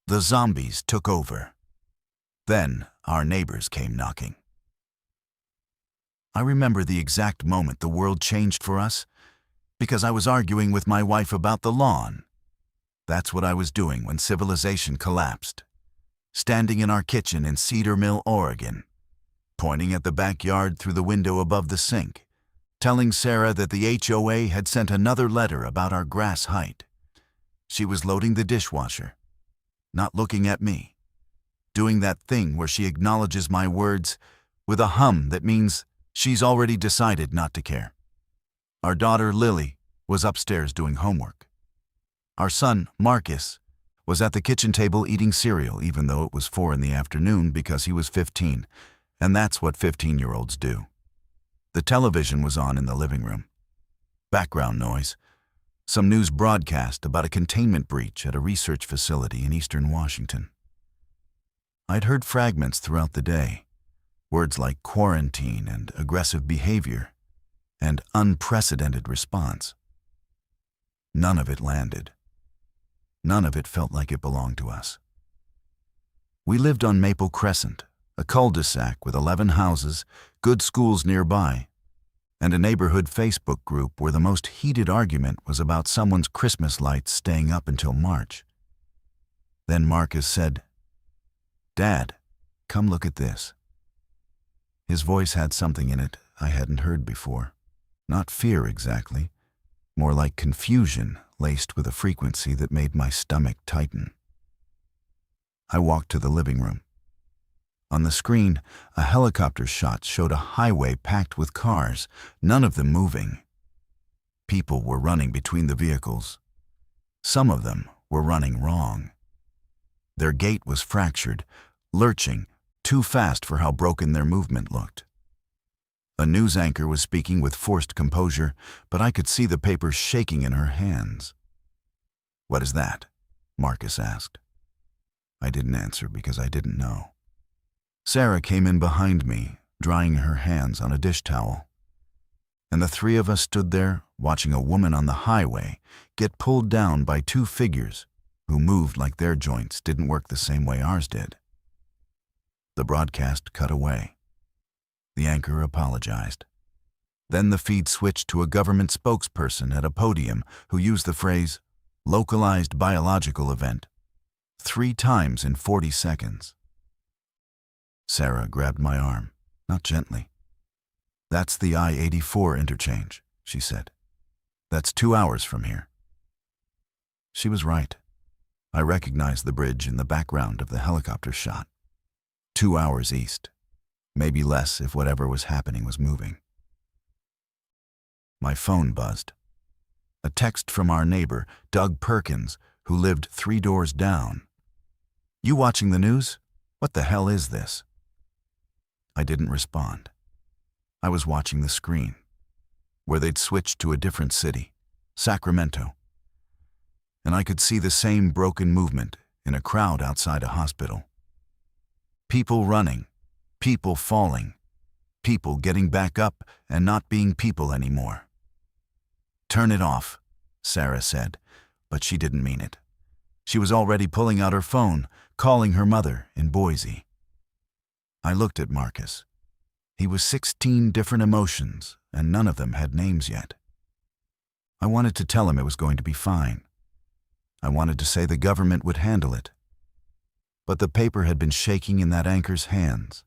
The zombies took over. Then our neighbors came knocking. I remember the exact moment the world changed for us, because I was arguing with my wife about the lawn. That's what I was doing when civilization collapsed. Standing in our kitchen in Cedar Mill, Oregon, pointing at the backyard through the window above the sink, telling Sarah that the HOA had sent another letter about our grass height. She was loading the dishwasher, not looking at me, doing that thing where she acknowledges my words with a hum that means she's already decided not to care. Our daughter, Lily, was upstairs doing homework. Our son, Marcus, was at the kitchen table eating cereal even though it was 4 in the afternoon because he was 15, and that's what 15-year-olds do. The television was on in the living room. Background noise. Some news broadcast about a containment breach at a research facility in eastern Washington. I'd heard fragments throughout the day, words like quarantine and aggressive behavior and unprecedented response. None of it landed. None of it felt like it belonged to us. We lived on Maple Crescent, a cul-de-sac with 11 houses, good schools nearby, and a neighborhood Facebook group where the most heated argument was about someone's Christmas lights staying up until March. Then Marcus said, "Dad, come look at this." His voice had something in it I hadn't heard before. Not fear exactly, more like confusion laced with a frequency that made my stomach tighten. I walked to the living room. On the screen, a helicopter shot showed a highway packed with cars, none of them moving. People were running between the vehicles. Some of them were running wrong. Their gait was fractured, lurching, too fast for how broken their movement looked. A news anchor was speaking with forced composure, but I could see the paper shaking in her hands. "What is that?" Marcus asked. I didn't answer because I didn't know. Sarah came in behind me, drying her hands on a dish towel. And the three of us stood there watching a woman on the highway get pulled down by 2 figures who moved like their joints didn't work the same way ours did. The broadcast cut away. The anchor apologized. Then the feed switched to a government spokesperson at a podium who used the phrase, "localized biological event," 3 times in 40 seconds. Sarah grabbed my arm, not gently. "That's the I-84 interchange," she said. "That's 2 hours from here." She was right. I recognized the bridge in the background of the helicopter shot. 2 hours east, maybe less if whatever was happening was moving. My phone buzzed. A text from our neighbor, Doug Perkins, who lived 3 doors down. "You watching the news? What the hell is this?" I didn't respond. I was watching the screen, where they'd switched to a different city, Sacramento. And I could see the same broken movement in a crowd outside a hospital. People running, people falling, people getting back up and not being people anymore. "Turn it off," Sarah said, but she didn't mean it. She was already pulling out her phone, calling her mother in Boise. I looked at Marcus. He was 16 different emotions, and none of them had names yet. I wanted to tell him it was going to be fine. I wanted to say the government would handle it. But the paper had been shaking in that anchor's hands,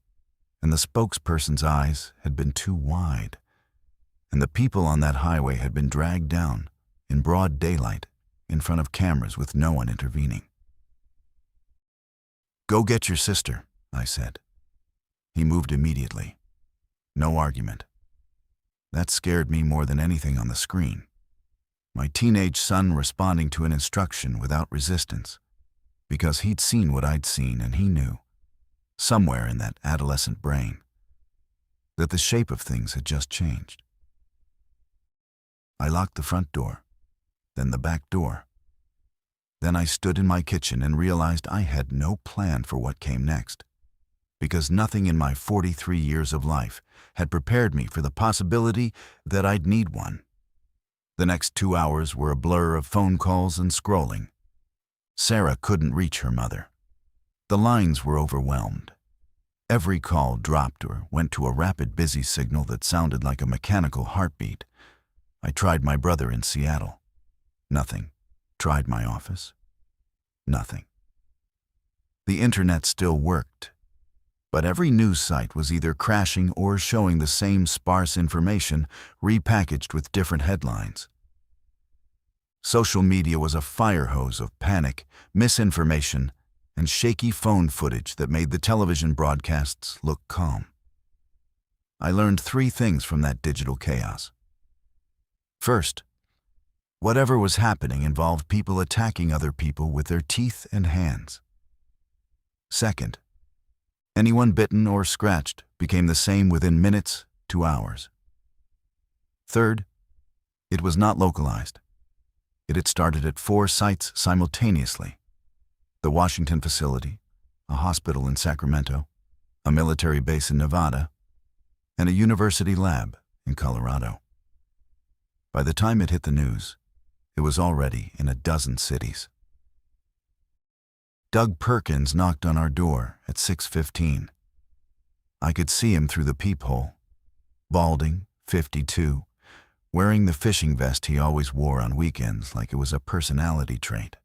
and the spokesperson's eyes had been too wide, and the people on that highway had been dragged down in broad daylight in front of cameras with no one intervening. "Go get your sister," I said. He moved immediately. No argument. That scared me more than anything on the screen. My teenage son responding to an instruction without resistance, because he'd seen what I'd seen and he knew, somewhere in that adolescent brain, that the shape of things had just changed. I locked the front door, then the back door. Then I stood in my kitchen and realized I had no plan for what came next, because nothing in my 43 years of life had prepared me for the possibility that I'd need one. The next 2 hours were a blur of phone calls and scrolling. Sarah couldn't reach her mother. The lines were overwhelmed. Every call dropped or went to a rapid busy signal that sounded like a mechanical heartbeat. I tried my brother in Seattle. Nothing. Tried my office. Nothing. The internet still worked, but every news site was either crashing or showing the same sparse information repackaged with different headlines. Social media was a fire hose of panic, misinformation, and shaky phone footage that made the television broadcasts look calm. I learned 3 things from that digital chaos. First, whatever was happening involved people attacking other people with their teeth and hands. Second, anyone bitten or scratched became the same within minutes to hours. Third, it was not localized. It had started at 4 sites simultaneously: the Washington facility, a hospital in Sacramento, a military base in Nevada, and a university lab in Colorado. By the time it hit the news, it was already in a dozen cities. Doug Perkins knocked on our door at 6:15. I could see him through the peephole, balding, 52, wearing the fishing vest he always wore on weekends like it was a personality trait.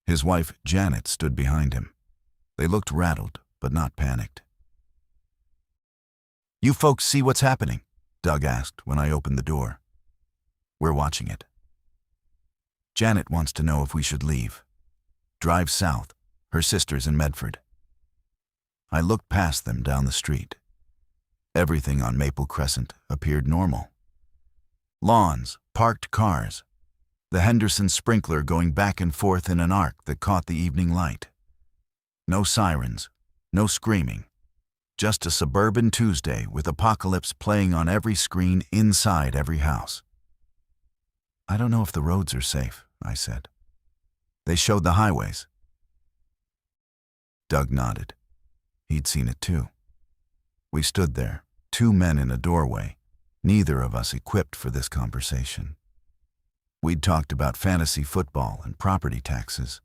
His wife, Janet, stood behind him. They looked rattled, but not panicked. "You folks see what's happening?" Doug asked when I opened the door. "We're watching it. Janet wants to know if we should leave. Drive south. Her sister's in Medford." I looked past them down the street. Everything on Maple Crescent appeared normal. Lawns, parked cars, the Henderson sprinkler going back and forth in an arc that caught the evening light. No sirens, no screaming. Just a suburban Tuesday with apocalypse playing on every screen inside every house. "I don't know if the roads are safe," I said. "They showed the highways." Doug nodded. He'd seen it too. We stood there, 2 men in a doorway, neither of us equipped for this conversation. We'd talked about fantasy football and property taxes.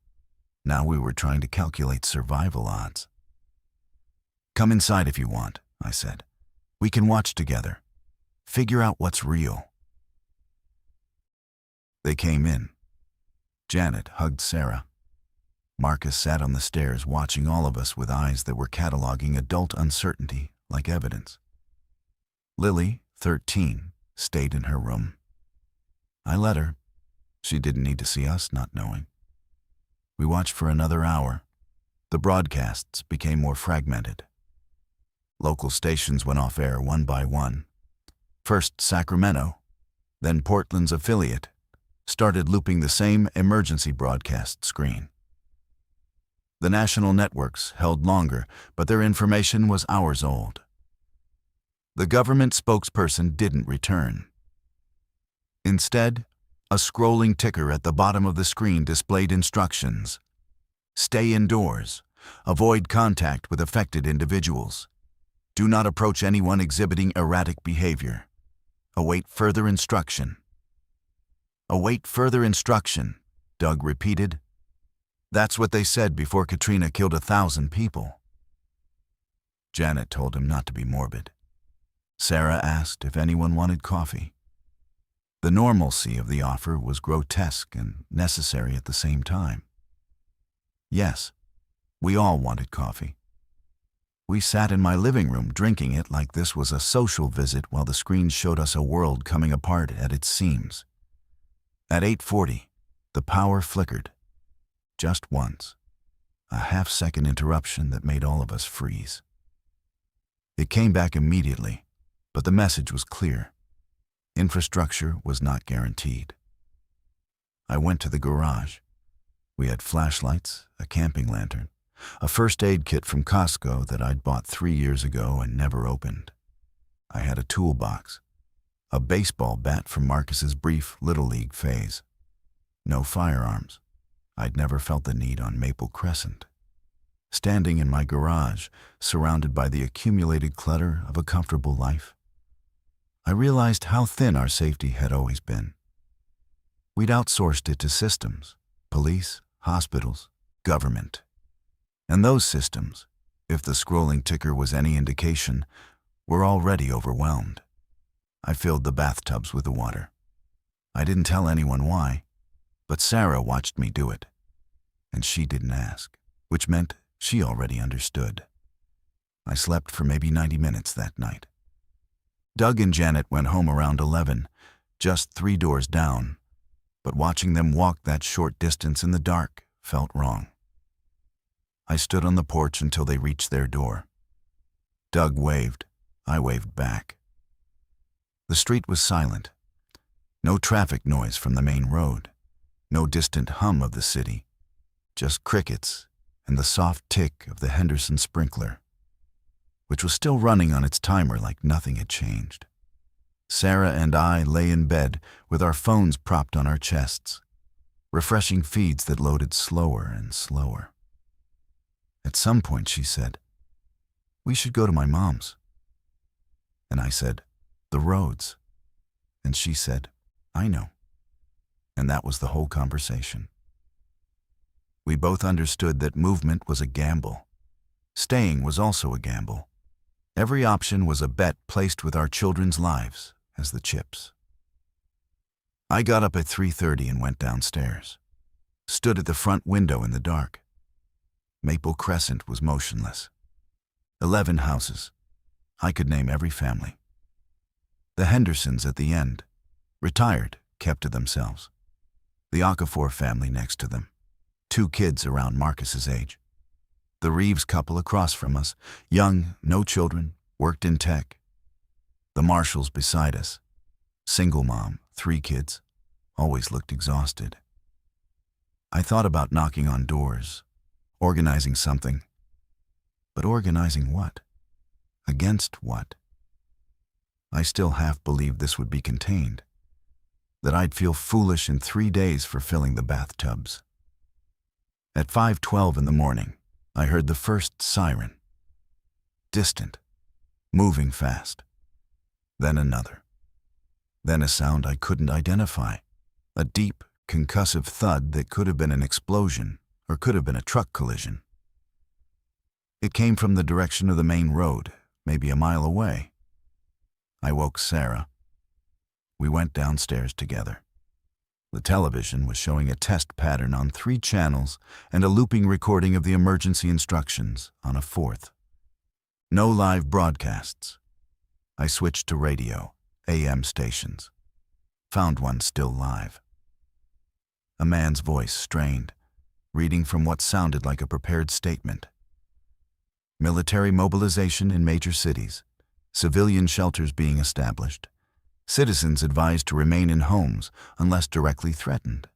Now we were trying to calculate survival odds. "Come inside if you want," I said. "We can watch together. Figure out what's real." They came in. Janet hugged Sarah. Marcus sat on the stairs watching all of us with eyes that were cataloging adult uncertainty like evidence. Lily, 13, stayed in her room. I let her. She didn't need to see us not knowing. We watched for another hour. The broadcasts became more fragmented. Local stations went off air one by one. First Sacramento, then Portland's affiliate, started looping the same emergency broadcast screen. The national networks held longer, but their information was hours old. The government spokesperson didn't return. Instead, a scrolling ticker at the bottom of the screen displayed instructions. Stay indoors. Avoid contact with affected individuals. Do not approach anyone exhibiting erratic behavior. Await further instruction. "Await further instruction," Doug repeated. "That's what they said before Katrina killed 1,000 people." Janet told him not to be morbid. Sarah asked if anyone wanted coffee. The normalcy of the offer was grotesque and necessary at the same time. Yes, we all wanted coffee. We sat in my living room drinking it like this was a social visit while the screen showed us a world coming apart at its seams. At 8:40, the power flickered. Just once. A half-second interruption that made all of us freeze. It came back immediately, but the message was clear. Infrastructure was not guaranteed. I went to the garage. We had flashlights, a camping lantern, a first aid kit from Costco that I'd bought 3 years ago and never opened. I had a toolbox, a baseball bat from Marcus's brief Little League phase. No firearms. I'd never felt the need on Maple Crescent. Standing in my garage, surrounded by the accumulated clutter of a comfortable life, I realized how thin our safety had always been. We'd outsourced it to systems, police, hospitals, government. And those systems, if the scrolling ticker was any indication, were already overwhelmed. I filled the bathtubs with the water. I didn't tell anyone why, but Sarah watched me do it. And she didn't ask, which meant she already understood. I slept for maybe 90 minutes that night. Doug and Janet went home around 11, just 3 doors down, but watching them walk that short distance in the dark felt wrong. I stood on the porch until they reached their door. Doug waved. I waved back. The street was silent. No traffic noise from the main road. No distant hum of the city. Just crickets and the soft tick of the Henderson sprinkler, which was still running on its timer like nothing had changed. Sarah and I lay in bed with our phones propped on our chests, refreshing feeds that loaded slower and slower. At some point she said, "We should go to my mom's." And I said, "The roads." And she said, "I know." And that was the whole conversation. We both understood that movement was a gamble. Staying was also a gamble. Every option was a bet placed with our children's lives as the chips. I got up at 3:30 and went downstairs. Stood at the front window in the dark. Maple Crescent was motionless. 11 houses. I could name every family. The Hendersons at the end, retired, kept to themselves. The Okafor family next to them. 2 kids around Marcus's age. The Reeves couple across from us, young, no children, worked in tech. The Marshalls beside us. Single mom, 3 kids, always looked exhausted. I thought about knocking on doors, organizing something. But organizing what? Against what? I still half believed this would be contained. That I'd feel foolish in 3 days for filling the bathtubs. At 5:12 in the morning, I heard the first siren. Distant, moving fast. Then another. Then a sound I couldn't identify. A deep, concussive thud that could have been an explosion or could have been a truck collision. It came from the direction of the main road, maybe a mile away. I woke Sarah. We went downstairs together. The television was showing a test pattern on 3 channels and a looping recording of the emergency instructions on a 4th. No live broadcasts. I switched to radio, AM stations. Found one still live. A man's voice strained, reading from what sounded like a prepared statement. Military mobilization in major cities. Civilian shelters being established. Citizens advised to remain in homes unless directly threatened.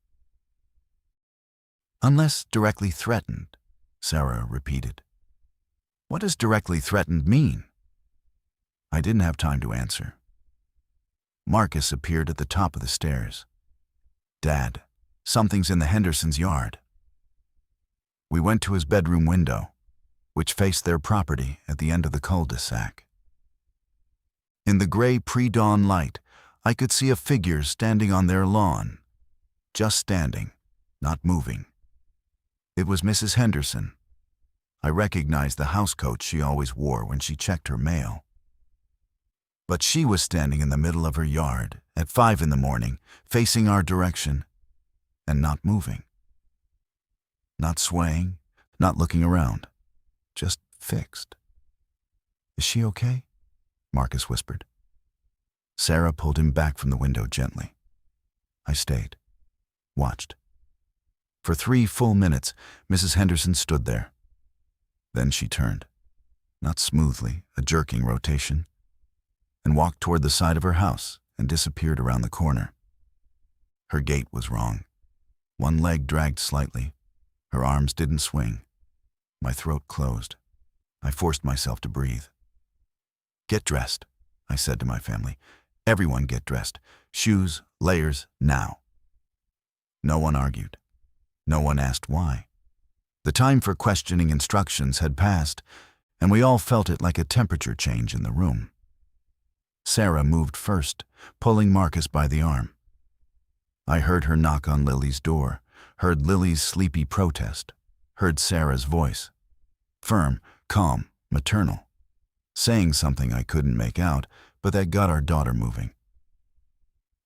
Unless directly threatened, Sarah repeated. What does directly threatened mean? I didn't have time to answer. Marcus appeared at the top of the stairs. Dad, something's in the Hendersons' yard. We went to his bedroom window, which faced their property at the end of the cul-de-sac. In the gray pre-dawn light, I could see a figure standing on their lawn. Just standing, not moving. It was Mrs. Henderson. I recognized the housecoat she always wore when she checked her mail. But she was standing in the middle of her yard at 5 in the morning, facing our direction, and not moving. Not swaying, not looking around, just fixed. Is she okay? Marcus whispered. Sarah pulled him back from the window gently. I stayed, watched. For 3 full minutes, Mrs. Henderson stood there. Then she turned, not smoothly, a jerking rotation, and walked toward the side of her house and disappeared around the corner. Her gait was wrong. One leg dragged slightly. Her arms didn't swing. My throat closed. I forced myself to breathe. Get dressed, I said to my family. Everyone get dressed. Shoes, layers, now. No one argued. No one asked why. The time for questioning instructions had passed, and we all felt it like a temperature change in the room. Sarah moved first, pulling Marcus by the arm. I heard her knock on Lily's door, heard Lily's sleepy protest, heard Sarah's voice. Firm, calm, maternal. Saying something I couldn't make out, but that got our daughter moving.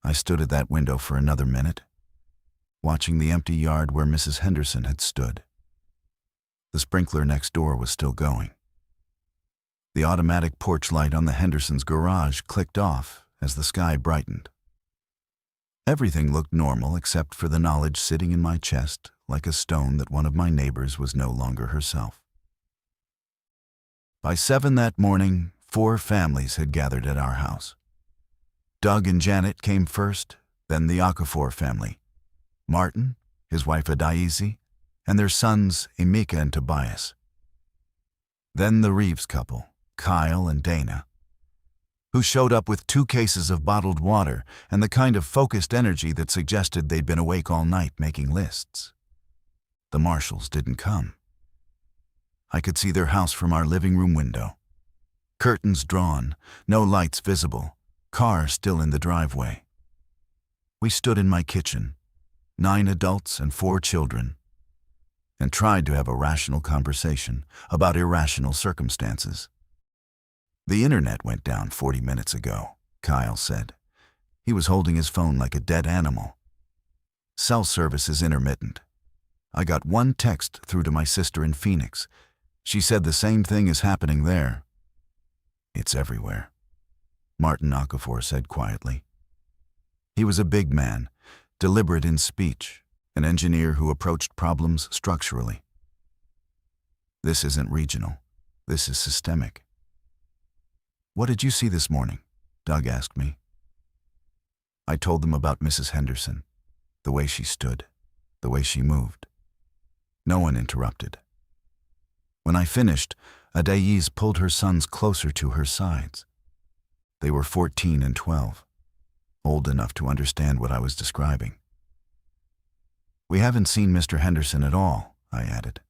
I stood at that window for another minute, watching the empty yard where Mrs. Henderson had stood. The sprinkler next door was still going. The automatic porch light on the Hendersons' garage clicked off as the sky brightened. Everything looked normal except for the knowledge sitting in my chest like a stone that one of my neighbors was no longer herself. By 7 that morning, 4 families had gathered at our house. Doug and Janet came first, then the Okafor family. Martin, his wife Adaizi, and their sons Emeka and Tobias. Then the Reeves couple, Kyle and Dana, who showed up with 2 cases of bottled water and the kind of focused energy that suggested they'd been awake all night making lists. The Marshalls didn't come. I could see their house from our living room window. Curtains drawn, no lights visible, car still in the driveway. We stood in my kitchen, 9 adults and 4 children, and tried to have a rational conversation about irrational circumstances. The internet went down 40 minutes ago, Kyle said. He was holding his phone like a dead animal. Cell service is intermittent. I got 1 text through to my sister in Phoenix. She said the same thing is happening there. It's everywhere, Martin Okafor said quietly. He was a big man, deliberate in speech, an engineer who approached problems structurally. This isn't regional. This is systemic. What did you see this morning? Doug asked me. I told them about Mrs. Henderson, the way she stood, the way she moved. No one interrupted. When I finished, Adaize pulled her sons closer to her sides. They were 14 and 12, old enough to understand what I was describing. We haven't seen Mr. Henderson at all, I added.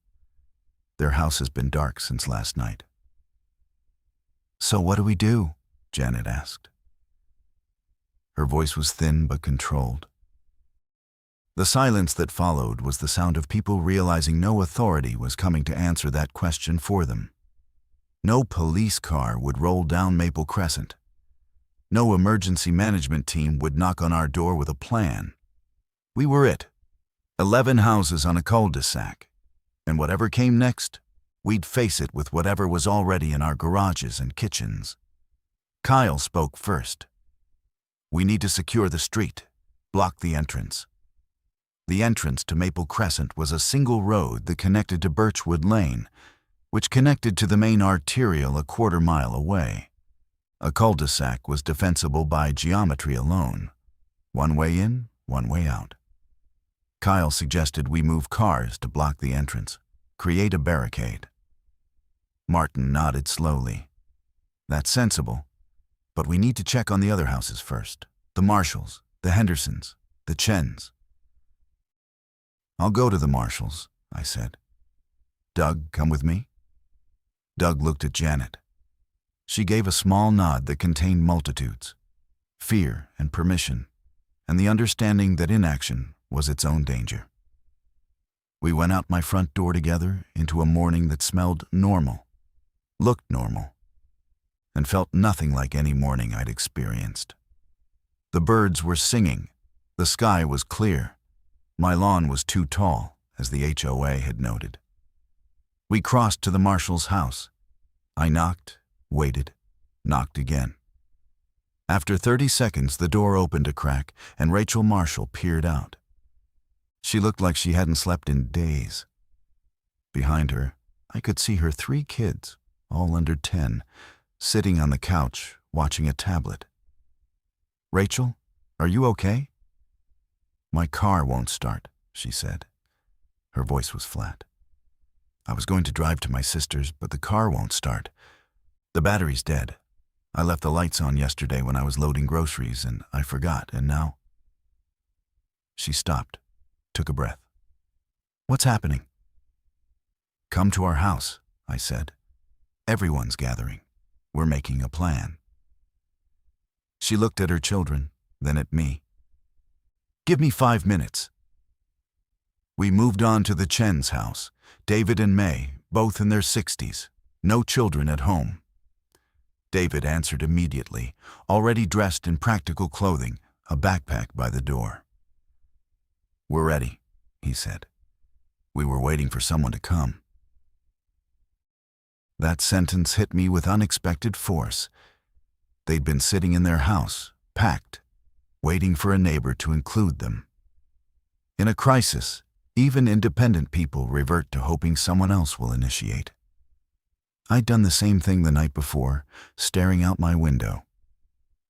Their house has been dark since last night. So what do we do? Janet asked. Her voice was thin but controlled. The silence that followed was the sound of people realizing no authority was coming to answer that question for them. No police car would roll down Maple Crescent. No emergency management team would knock on our door with a plan. We were it. 11 houses on a cul-de-sac. And whatever came next, we'd face it with whatever was already in our garages and kitchens. Kyle spoke first. We need to secure the street, block the entrance. The entrance to Maple Crescent was a single road that connected to Birchwood Lane, which connected to the main arterial a quarter mile away. A cul-de-sac was defensible by geometry alone. One way in, one way out. Kyle suggested we move cars to block the entrance, create a barricade. Martin nodded slowly. That's sensible, but we need to check on the other houses first. The Marshalls, the Hendersons, the Chens. I'll go to the Marshalls, I said. Doug, come with me? Doug looked at Janet. She gave a small nod that contained multitudes, fear and permission, and the understanding that inaction was its own danger. We went out my front door together into a morning that smelled normal, looked normal, and felt nothing like any morning I'd experienced. The birds were singing, the sky was clear. My lawn was too tall, as the HOA had noted. We crossed to the Marshall's house. I knocked, waited, knocked again. After 30 seconds, the door opened a crack, and Rachel Marshall peered out. She looked like she hadn't slept in days. Behind her, I could see her 3 kids, all under 10, sitting on the couch, watching a tablet. Rachel, are you okay? My car won't start, she said. Her voice was flat. I was going to drive to my sister's, but the car won't start. The battery's dead. I left the lights on yesterday when I was loading groceries, and I forgot, and now... She stopped, took a breath. What's happening? Come to our house, I said. Everyone's gathering. We're making a plan. She looked at her children, then at me. Give me 5 minutes. We moved on to the Chen's house. David and May, both in their 60s. No children at home. David answered immediately, already dressed in practical clothing, a backpack by the door. "We're ready," he said. "We were waiting for someone to come." That sentence hit me with unexpected force. They'd been sitting in their house, packed, waiting for a neighbor to include them. In a crisis, even independent people revert to hoping someone else will initiate. I'd done the same thing the night before, staring out my window,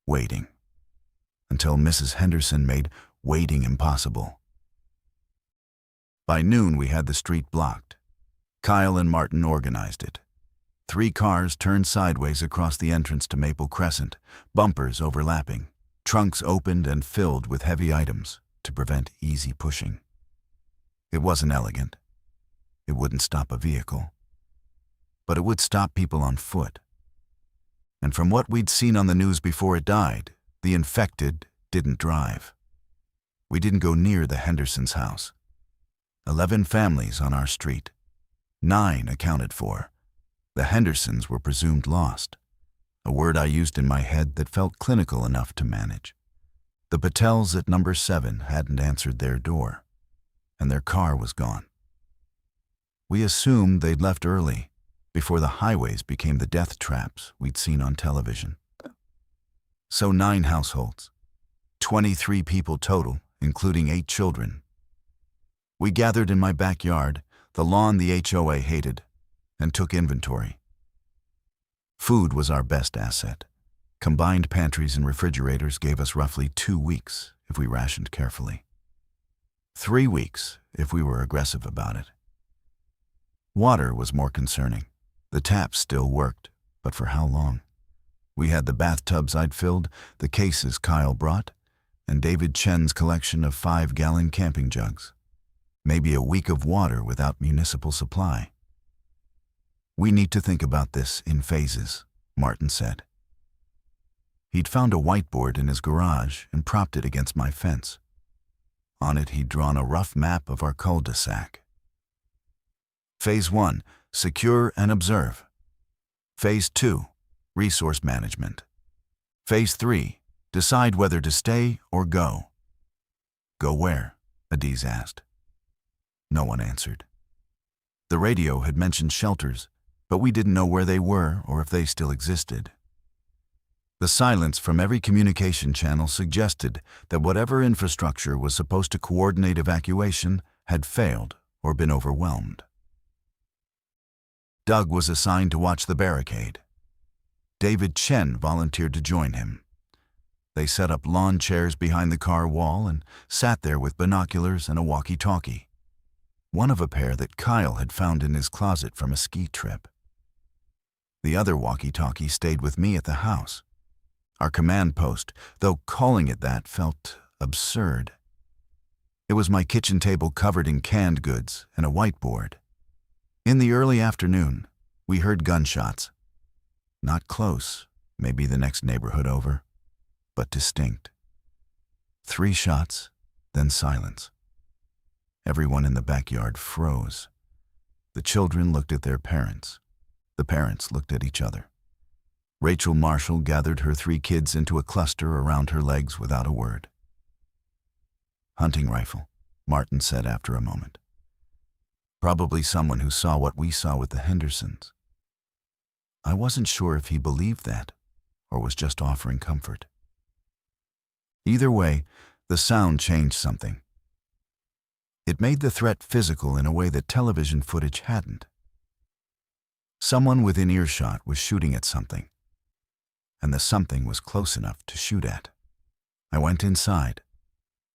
waiting, until Mrs. Henderson made waiting impossible. By noon, we had the street blocked. Kyle and Martin organized it. 3 cars turned sideways across the entrance to Maple Crescent, bumpers overlapping, trunks opened and filled with heavy items to prevent easy pushing. It wasn't elegant. It wouldn't stop a vehicle. But it would stop people on foot. And from what we'd seen on the news before it died, the infected didn't drive. We didn't go near the Hendersons' house. 11 families on our street. 9 accounted for. The Hendersons were presumed lost, a word I used in my head that felt clinical enough to manage. The Patels at number 7 hadn't answered their door, and their car was gone. We assumed they'd left early, before the highways became the death traps we'd seen on television. So 9 households, 23 people total, including 8 children. We gathered in my backyard, the lawn the HOA hated, and took inventory. Food was our best asset. Combined pantries and refrigerators gave us roughly 2 weeks if we rationed carefully. 3 weeks if we were aggressive about it. Water was more concerning. The taps still worked, but for how long? We had the bathtubs I'd filled, the cases Kyle brought, and David Chen's collection of 5-gallon camping jugs. Maybe a week of water without municipal supply. "We need to think about this in phases," Martin said. He'd found a whiteboard in his garage and propped it against my fence. On it, he'd drawn a rough map of our cul-de-sac. Phase 1, secure and observe. Phase 2, resource management. Phase 3, decide whether to stay or go. "Go where?" Adiz asked. No one answered. The radio had mentioned shelters, but we didn't know where they were or if they still existed. The silence from every communication channel suggested that whatever infrastructure was supposed to coordinate evacuation had failed or been overwhelmed. Doug was assigned to watch the barricade. David Chen volunteered to join him. They set up lawn chairs behind the car wall and sat there with binoculars and a walkie-talkie, one of a pair that Kyle had found in his closet from a ski trip. The other walkie-talkie stayed with me at the house. Our command post, though calling it that, felt absurd. It was my kitchen table covered in canned goods and a whiteboard. In the early afternoon, we heard gunshots. Not close, maybe the next neighborhood over, but distinct. 3 shots, then silence. Everyone in the backyard froze. The children looked at their parents. The parents looked at each other. Rachel Marshall gathered her 3 kids into a cluster around her legs without a word. "Hunting rifle," Martin said after a moment. Probably someone who saw what we saw with the Hendersons. I wasn't sure if he believed that or was just offering comfort. Either way, the sound changed something. It made the threat physical in a way that television footage hadn't. Someone within earshot was shooting at something, and the something was close enough to shoot at. I went inside,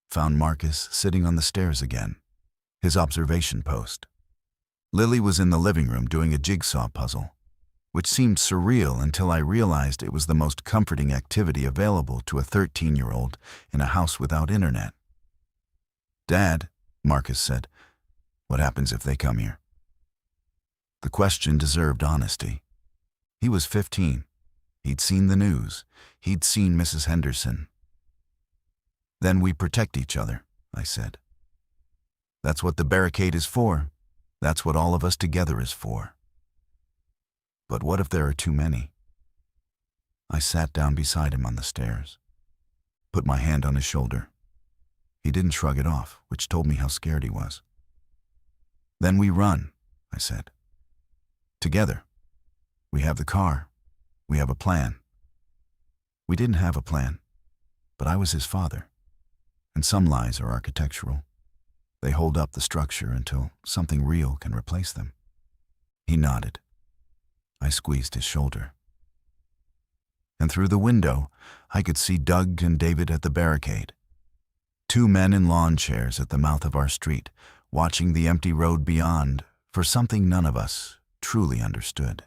found Marcus sitting on the stairs again, his observation post. Lily was in the living room doing a jigsaw puzzle, which seemed surreal until I realized it was the most comforting activity available to a 13-year-old in a house without internet. "Dad," Marcus said, "what happens if they come here?" The question deserved honesty. He was 15. He'd seen the news. He'd seen Mrs. Henderson. "Then we protect each other," I said. That's what the barricade is for. That's what all of us together is for. But what if there are too many? I sat down beside him on the stairs, put my hand on his shoulder. He didn't shrug it off, which told me how scared he was. Then we run, I said. Together. We have the car. We have a plan. We didn't have a plan, but I was his father. And some lies are architectural. They hold up the structure until something real can replace them. He nodded. I squeezed his shoulder. And through the window, I could see Doug and David at the barricade. Two men in lawn chairs at the mouth of our street, watching the empty road beyond for something none of us truly understood.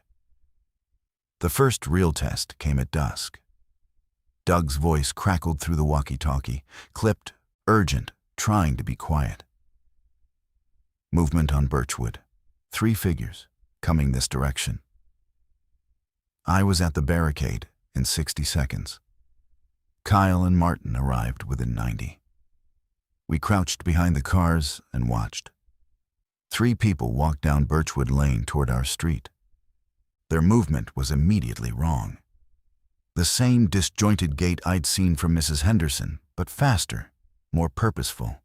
The first real test came at dusk. Doug's voice crackled through the walkie-talkie, clipped, urgent, trying to be quiet. Movement on Birchwood. 3 figures, coming this direction. I was at the barricade in 60 seconds. Kyle and Martin arrived within 90. We crouched behind the cars and watched. 3 people walked down Birchwood Lane toward our street. Their movement was immediately wrong. The same disjointed gait I'd seen from Mrs. Henderson, but faster, more purposeful.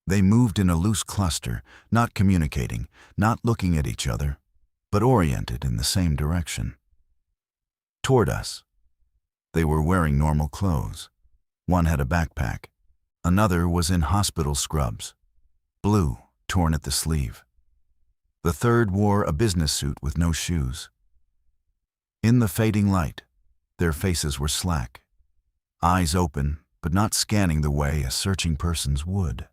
They moved in a loose cluster, not communicating, not looking at each other, but oriented in the same direction. Toward us. They were wearing normal clothes. One had a backpack. Another was in hospital scrubs, blue, torn at the sleeve. The third wore a business suit with no shoes. In the fading light, their faces were slack, eyes open, but not scanning the way a searching person's would.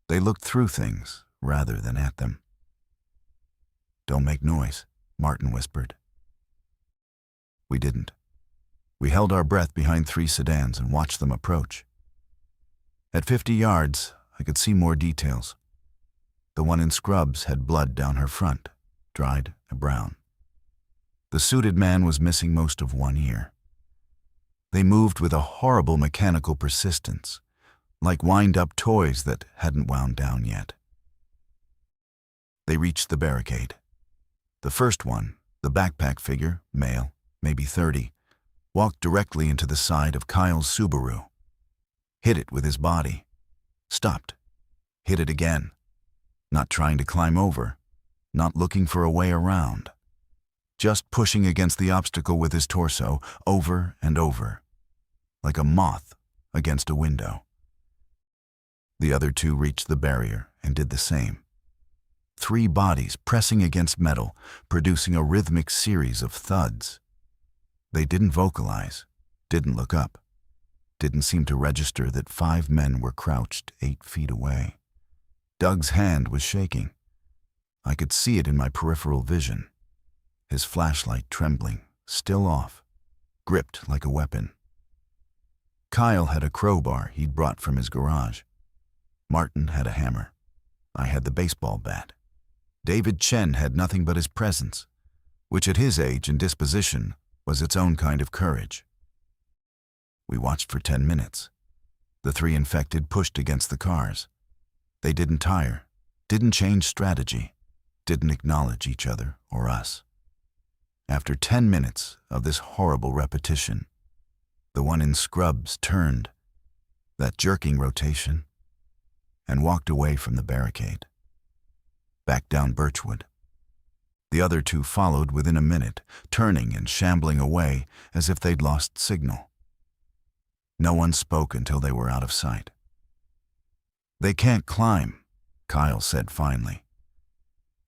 They looked through things rather than at them. "Don't make noise," Martin whispered. We didn't. We held our breath behind 3 sedans and watched them approach. At 50 yards, I could see more details. The one in scrubs had blood down her front, dried and brown. The suited man was missing most of one ear. They moved with a horrible mechanical persistence, like wind-up toys that hadn't wound down yet. They reached the barricade. The first one, the backpack figure, male, maybe 30, walked directly into the side of Kyle's Subaru. Hit it with his body. Stopped. Hit it again. Not trying to climb over. Not looking for a way around. Just pushing against the obstacle with his torso, over and over. Like a moth against a window. The other 2 reached the barrier and did the same. 3 bodies pressing against metal, producing a rhythmic series of thuds. They didn't vocalize, didn't look up, didn't seem to register that 5 men were crouched 8 feet away. Doug's hand was shaking. I could see it in my peripheral vision. His flashlight trembling, still off, gripped like a weapon. Kyle had a crowbar he'd brought from his garage. Martin had a hammer. I had the baseball bat. David Chen had nothing but his presence, which at his age and disposition was its own kind of courage. We watched for 10 minutes. The 3 infected pushed against the cars. They didn't tire, didn't change strategy, didn't acknowledge each other or us. After 10 minutes of this horrible repetition, the one in scrubs turned, that jerking rotation, and walked away from the barricade. Back down Birchwood. The other 2 followed within a minute, turning and shambling away as if they'd lost signal. No one spoke until they were out of sight. "They can't climb," Kyle said finally.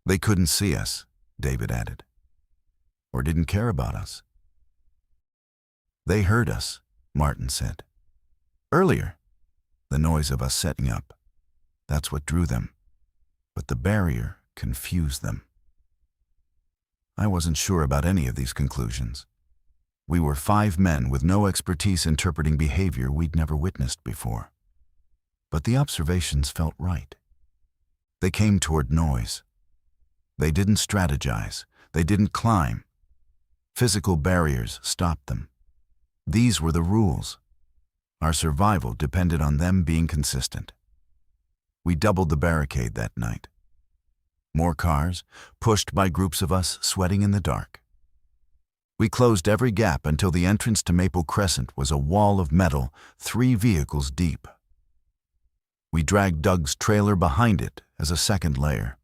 "They couldn't see us," David added. "Or didn't care about us." "They heard us," Martin said. "Earlier, the noise of us setting up. That's what drew them. But the barrier confused them." I wasn't sure about any of these conclusions. We were 5 men with no expertise interpreting behavior we'd never witnessed before. But the observations felt right. They came toward noise. They didn't strategize. They didn't climb. Physical barriers stopped them. These were the rules. Our survival depended on them being consistent. We doubled the barricade that night. More cars, pushed by groups of us sweating in the dark. We closed every gap until the entrance to Maple Crescent was a wall of metal 3 vehicles deep. We dragged Doug's trailer behind it as a second layer.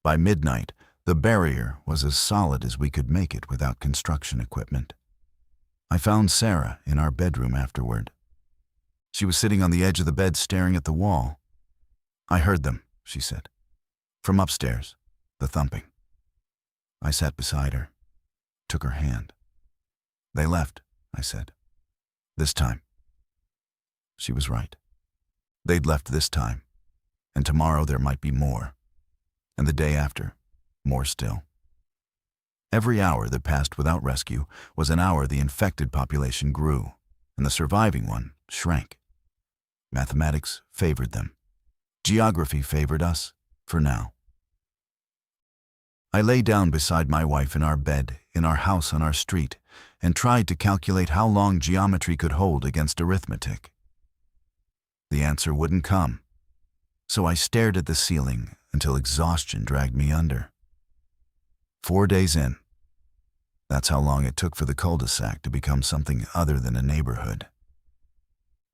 By midnight, the barrier was as solid as we could make it without construction equipment. I found Sarah in our bedroom afterward. She was sitting on the edge of the bed staring at the wall. "I heard them," she said. "From upstairs, the thumping." I sat beside her, took her hand. "They left," I said. "This time." She was right. They'd left this time, and tomorrow there might be more, and the day after, more still. Every hour that passed without rescue was an hour the infected population grew, and the surviving one shrank. Mathematics favored them. Geography favored us, for now. I lay down beside my wife in our bed, in our house on our street, and tried to calculate how long geometry could hold against arithmetic. The answer wouldn't come, so I stared at the ceiling until exhaustion dragged me under. 4 days in. That's how long it took for the cul-de-sac to become something other than a neighborhood.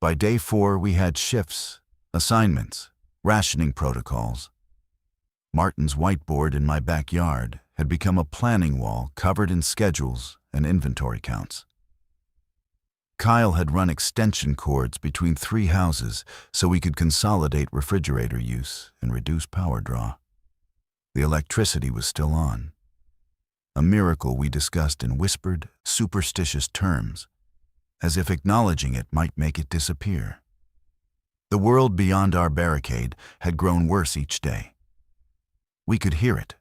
By day 4, we had shifts, assignments, rationing protocols. Martin's whiteboard in my backyard had become a planning wall covered in schedules and inventory counts. Kyle had run extension cords between 3 houses so we could consolidate refrigerator use and reduce power draw. The electricity was still on. A miracle we discussed in whispered, superstitious terms, as if acknowledging it might make it disappear. The world beyond our barricade had grown worse each day. We could hear it.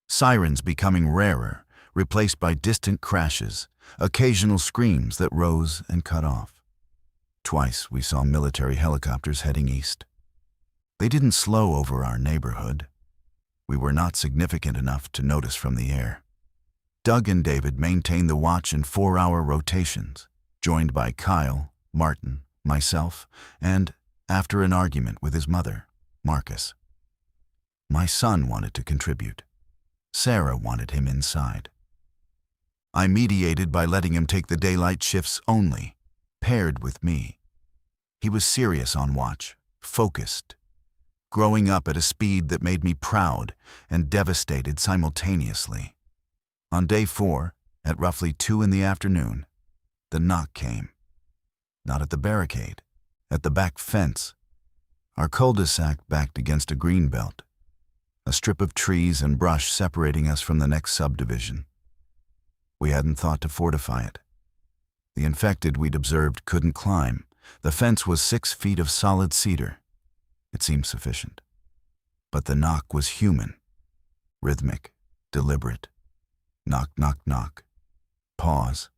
Sirens becoming rarer, replaced by distant crashes, occasional screams that rose and cut off. Twice we saw military helicopters heading east. They didn't slow over our neighborhood. We were not significant enough to notice from the air. Doug and David maintained the watch in 4-hour rotations, joined by Kyle, Martin, myself, and, after an argument with his mother, Marcus. My son wanted to contribute. Sarah wanted him inside. I mediated by letting him take the daylight shifts only, paired with me. He was serious on watch, focused, growing up at a speed that made me proud and devastated simultaneously. On day 4, at roughly 2 in the afternoon, the knock came. Not at the barricade, at the back fence. Our cul-de-sac backed against a green belt, a strip of trees and brush separating us from the next subdivision. We hadn't thought to fortify it. The infected we'd observed couldn't climb. The fence was 6 feet of solid cedar. It seemed sufficient. But the knock was human, rhythmic, deliberate. Knock, knock, knock. Pause.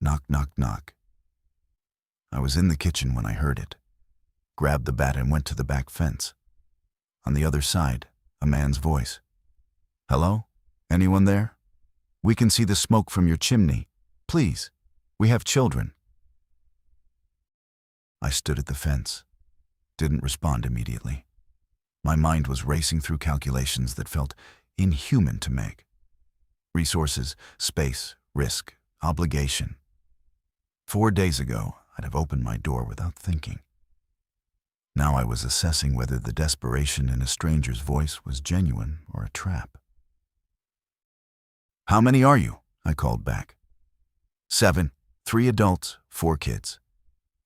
Knock, knock, knock. I was in the kitchen when I heard it, grabbed the bat and went to the back fence. On the other side, a man's voice. "Hello? Anyone there? We can see the smoke from your chimney. Please, we have children." I stood at the fence, didn't respond immediately. My mind was racing through calculations that felt inhuman to make. Resources, space, risk, obligation. 4 days ago, I'd have opened my door without thinking. Now I was assessing whether the desperation in a stranger's voice was genuine or a trap. "How many are you?" I called back. 7, 3 adults, 4 kids.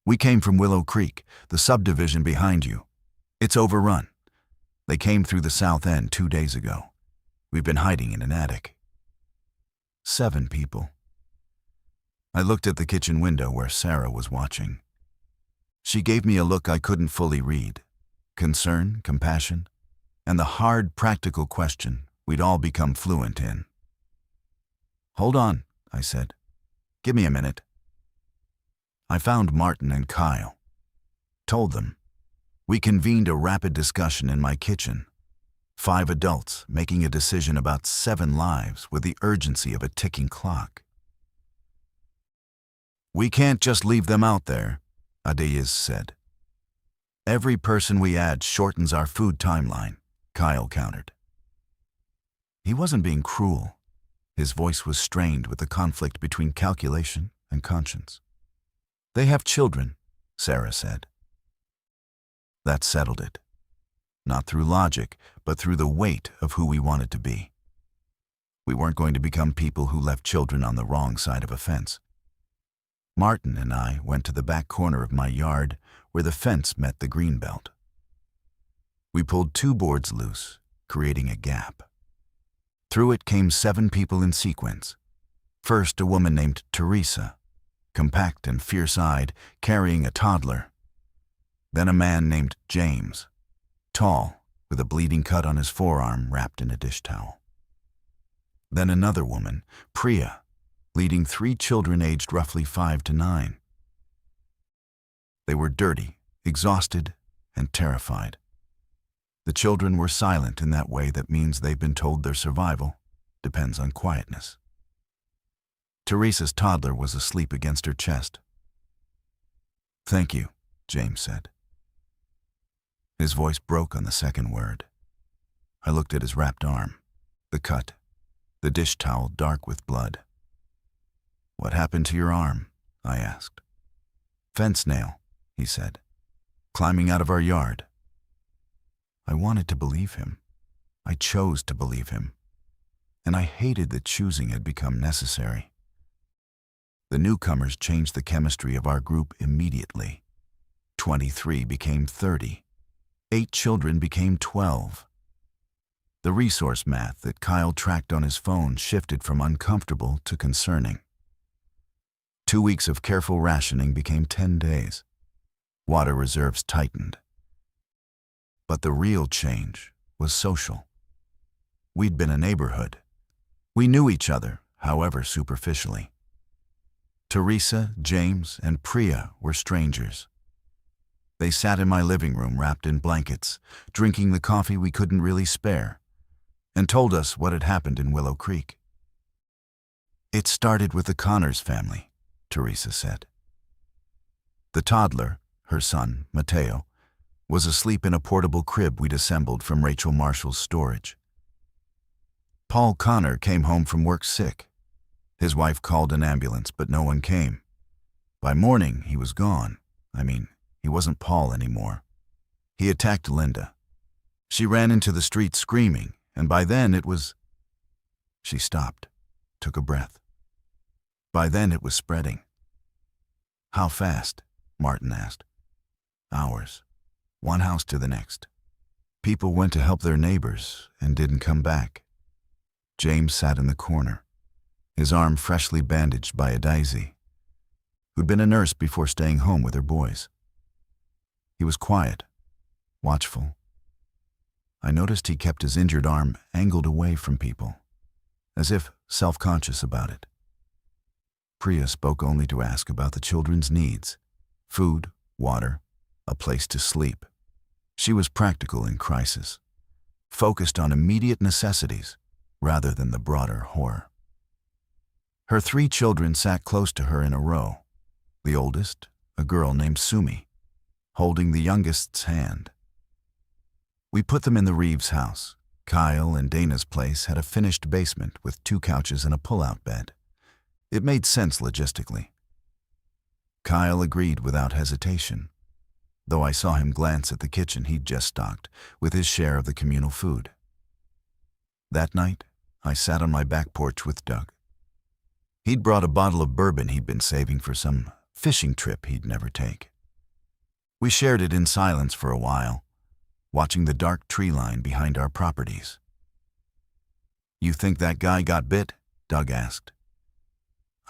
"We came from Willow Creek, the subdivision behind you. It's overrun. They came through the south end 2 days ago. We've been hiding in an attic." 7 people. I looked at the kitchen window where Sarah was watching. She gave me a look I couldn't fully read. Concern, compassion, and the hard, practical question we'd all become fluent in. "Hold on," I said. "Give me a minute." I found Martin and Kyle. Told them. We convened a rapid discussion in my kitchen. 5 adults making a decision about 7 lives with the urgency of a ticking clock. "We can't just leave them out there," Adeyes said. Every person we add shortens our food timeline, Kyle countered. He wasn't being cruel. His voice was strained with the conflict between calculation and conscience. They have children, Sarah said. That settled it. Not through logic, but through the weight of who we wanted to be. We weren't going to become people who left children on the wrong side of a fence. Martin and I went to the back corner of my yard where the fence met the green belt. We pulled 2 boards loose, creating a gap. Through it came 7 people in sequence. First, a woman named Teresa, compact and fierce-eyed, carrying a toddler. Then a man named James, tall, with a bleeding cut on his forearm wrapped in a dish towel. Then another woman, Priya, leading 3 children aged roughly 5 to 9. They were dirty, exhausted, and terrified. The children were silent in that way that means they've been told their survival depends on quietness. Teresa's toddler was asleep against her chest. "Thank you," James said. His voice broke on the second word. I looked at his wrapped arm, the cut, the dish towel dark with blood. "What happened to your arm?" I asked. "Fence nail," he said, "climbing out of our yard." I wanted to believe him. I chose to believe him. And I hated that choosing had become necessary. The newcomers changed the chemistry of our group immediately. 23 became 30. 8 children became 12. The resource math that Kyle tracked on his phone shifted from uncomfortable to concerning. 2 weeks of careful rationing became 10 days. Water reserves tightened. But the real change was social. We'd been a neighborhood. We knew each other, however superficially. Teresa, James, and Priya were strangers. They sat in my living room wrapped in blankets, drinking the coffee we couldn't really spare, and told us what had happened in Willow Creek. "It started with the Connors family," Teresa said. The toddler, her son, Mateo, was asleep in a portable crib we'd assembled from Rachel Marshall's storage. Paul Connor came home from work sick. His wife called an ambulance, but no one came. By morning, he was gone. He wasn't Paul anymore. He attacked Linda. She ran into the street screaming, and by then it was... She stopped, took a breath. By then it was spreading. "How fast?" Martin asked. "Hours. One house to the next. People went to help their neighbors and didn't come back." James sat in the corner, his arm freshly bandaged by a daisy, who'd been a nurse before staying home with her boys. He was quiet, watchful. I noticed he kept his injured arm angled away from people, as if self-conscious about it. Priya spoke only to ask about the children's needs: food, water, a place to sleep. She was practical in crisis, focused on immediate necessities rather than the broader horror. Her 3 children sat close to her in a row, the oldest, a girl named Sumi, holding the youngest's hand. We put them in the Reeves house. Kyle and Dana's place had a finished basement with 2 couches and a pull-out bed. It made sense logistically. Kyle agreed without hesitation, though I saw him glance at the kitchen he'd just stocked with his share of the communal food. That night, I sat on my back porch with Doug. He'd brought a bottle of bourbon he'd been saving for some fishing trip he'd never take. We shared it in silence for a while, watching the dark tree line behind our properties. "You think that guy got bit?" Doug asked.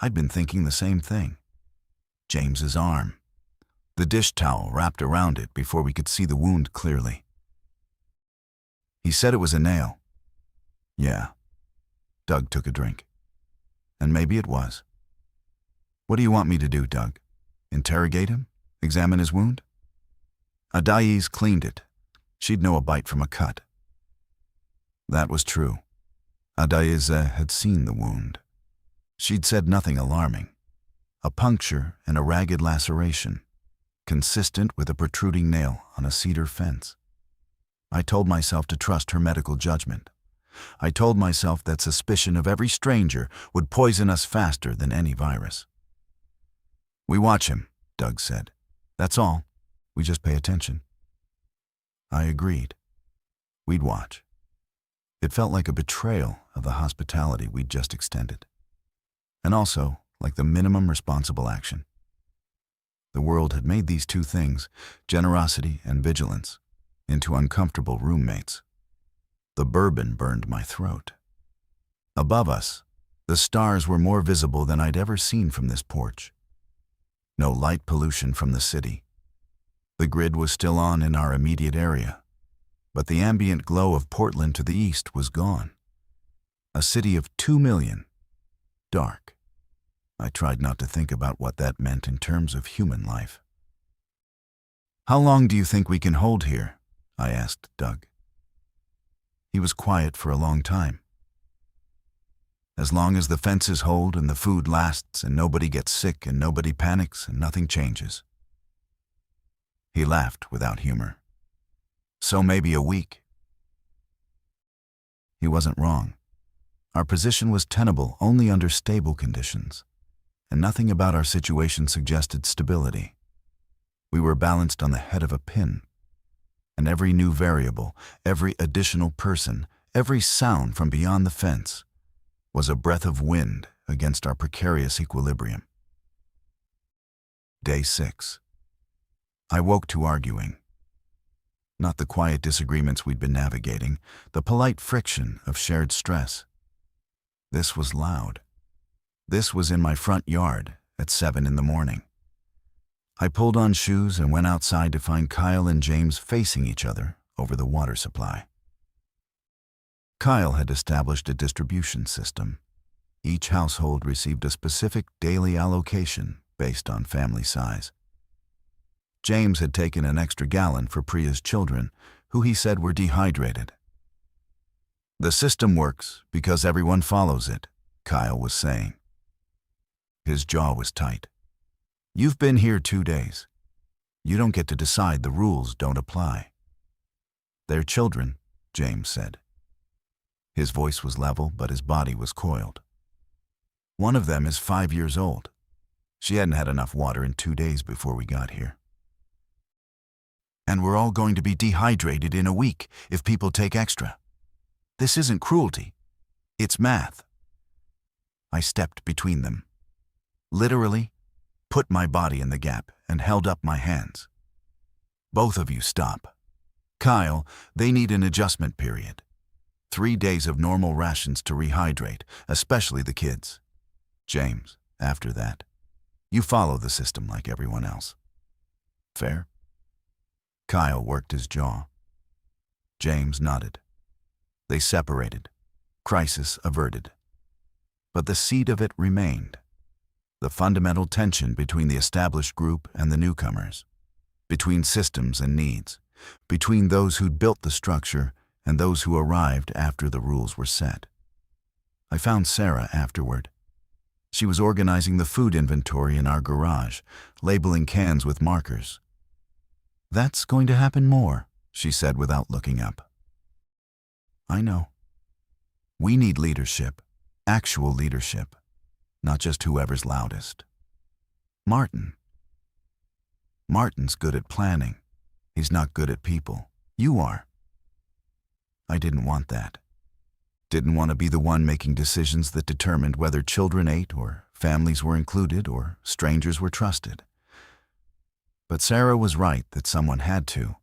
I'd been thinking the same thing. James's arm. The dish towel wrapped around it before we could see the wound clearly. He said it was a nail. Yeah. Doug took a drink. And maybe it was. What do you want me to do, Doug? Interrogate him? Examine his wound? Adai's cleaned it. She'd know a bite from a cut. That was true. Adaiza had seen the wound. She'd said nothing alarming. A puncture and a ragged laceration. consistent with a protruding nail on a cedar fence. I told myself to trust her medical judgment. I told myself that suspicion of every stranger would poison us faster than any virus. "We watch him," Doug said. "That's all. We just pay attention." I agreed. We'd watch. It felt like a betrayal of the hospitality we'd just extended. And also like the minimum responsible action. The world had made these two things, generosity and vigilance, into uncomfortable roommates. The bourbon burned my throat. Above us, the stars were more visible than I'd ever seen from this porch. No light pollution from the city. The grid was still on in our immediate area, but the ambient glow of Portland to the east was gone. A city of 2 million. Dark. I tried not to think about what that meant in terms of human life. "How long do you think we can hold here?" I asked Doug. He was quiet for a long time. "As long as the fences hold and the food lasts and nobody gets sick and nobody panics and nothing changes." He laughed without humor. "So maybe a week." He wasn't wrong. Our position was tenable only under stable conditions, and nothing about our situation suggested stability. We were balanced on the head of a pin, and every new variable, every additional person, every sound from beyond the fence was a breath of wind against our precarious equilibrium. Day 6. I woke to arguing. Not the quiet disagreements we'd been navigating, the polite friction of shared stress. This was loud. This was in my front yard at 7 in the morning. I pulled on shoes and went outside to find Kyle and James facing each other over the water supply. Kyle had established a distribution system. Each household received a specific daily allocation based on family size. James had taken an extra gallon for Priya's children, who he said were dehydrated. "The system works because everyone follows it," Kyle was saying. His jaw was tight. "You've been here 2 days. You don't get to decide. The rules don't apply." "They're children," James said. His voice was level, but his body was coiled. "One of them is 5 years old. She hadn't had enough water in 2 days before we got here. And we're all going to be dehydrated in a week if people take extra. This isn't cruelty. It's math." I stepped between them. Literally, put my body in the gap and held up my hands. "Both of you stop. Kyle, they need an adjustment period. 3 days of normal rations to rehydrate, especially the kids. James, after that, you follow the system like everyone else. Fair?" Kyle worked his jaw. James nodded. They separated. Crisis averted. But the seed of it remained. The fundamental tension between the established group and the newcomers, between systems and needs, between those who'd built the structure and those who arrived after the rules were set. I found Sarah afterward. She was organizing the food inventory in our garage, labeling cans with markers. "That's going to happen more," she said without looking up. "I know. We need leadership, actual leadership, not just whoever's loudest. Martin's good at planning. He's not good at people. You are." I didn't want that. Didn't want to be the one making decisions that determined whether children ate or families were included or strangers were trusted. But Sarah was right that someone had to.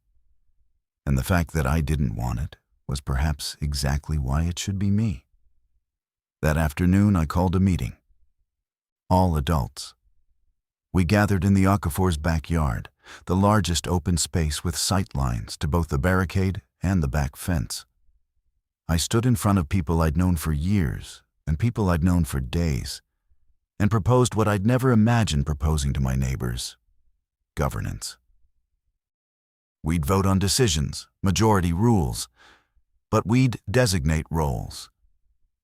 And the fact that I didn't want it was perhaps exactly why it should be me. That afternoon I called a meeting. All adults. We gathered in the Okafor's backyard, the largest open space with sight lines to both the barricade and the back fence. I stood in front of people I'd known for years and people I'd known for days, and proposed what I'd never imagined proposing to my neighbors: governance. We'd vote on decisions, majority rules, but we'd designate roles.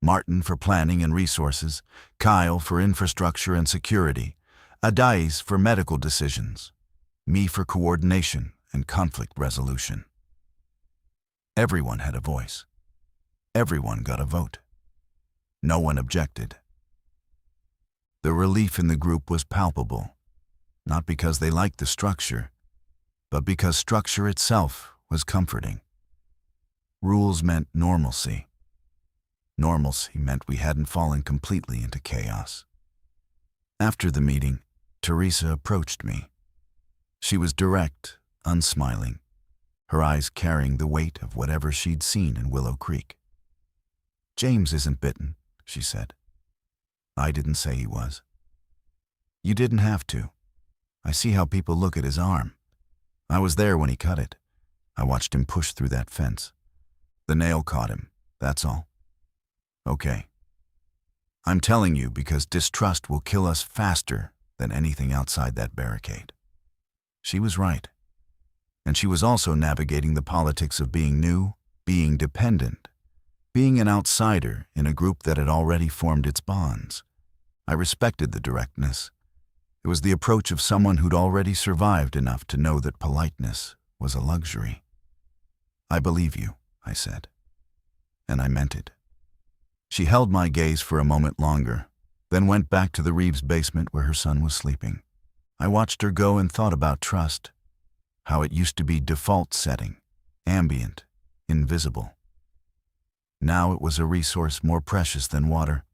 Martin for planning and resources, Kyle for infrastructure and security, Adais for medical decisions. me for coordination and conflict resolution. Everyone had a voice. Everyone got a vote. No one objected. The relief in the group was palpable, not because they liked the structure, but because structure itself was comforting. Rules meant normalcy. Normalcy meant we hadn't fallen completely into chaos. After the meeting, Teresa approached me. She was direct, unsmiling, her eyes carrying the weight of whatever she'd seen in Willow Creek. "James isn't bitten," she said. "I didn't say he was." "You didn't have to. I see how people look at his arm. I was there when he cut it. I watched him push through that fence. The nail caught him, that's all." "Okay. I'm telling you because distrust will kill us faster than anything outside that barricade." She was right. And she was also navigating the politics of being new, being dependent, being an outsider in a group that had already formed its bonds. I respected the directness. It was the approach of someone who'd already survived enough to know that politeness was a luxury. "I believe you," I said. And I meant it. She held my gaze for a moment longer, then went back to the Reeves basement where her son was sleeping. I watched her go and thought about trust, how it used to be default setting, ambient, invisible. Now it was a resource more precious than water,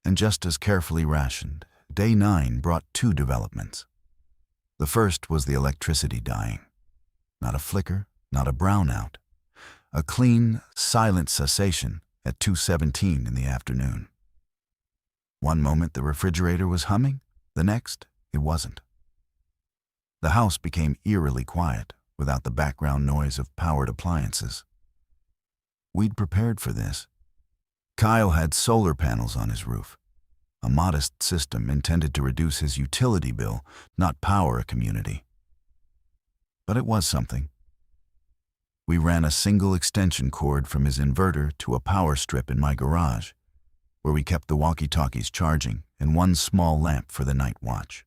and just as carefully rationed. Day 9 brought 2 developments. The first was the electricity dying. Not a flicker, not a brownout. A clean, silent cessation at 2:17 in the afternoon. One moment the refrigerator was humming, the next it wasn't. The house became eerily quiet without the background noise of powered appliances. We'd prepared for this. Kyle had solar panels on his roof, a modest system intended to reduce his utility bill, not power a community. But it was something. We ran a single extension cord from his inverter to a power strip in my garage, where we kept the walkie-talkies charging and one small lamp for the night watch.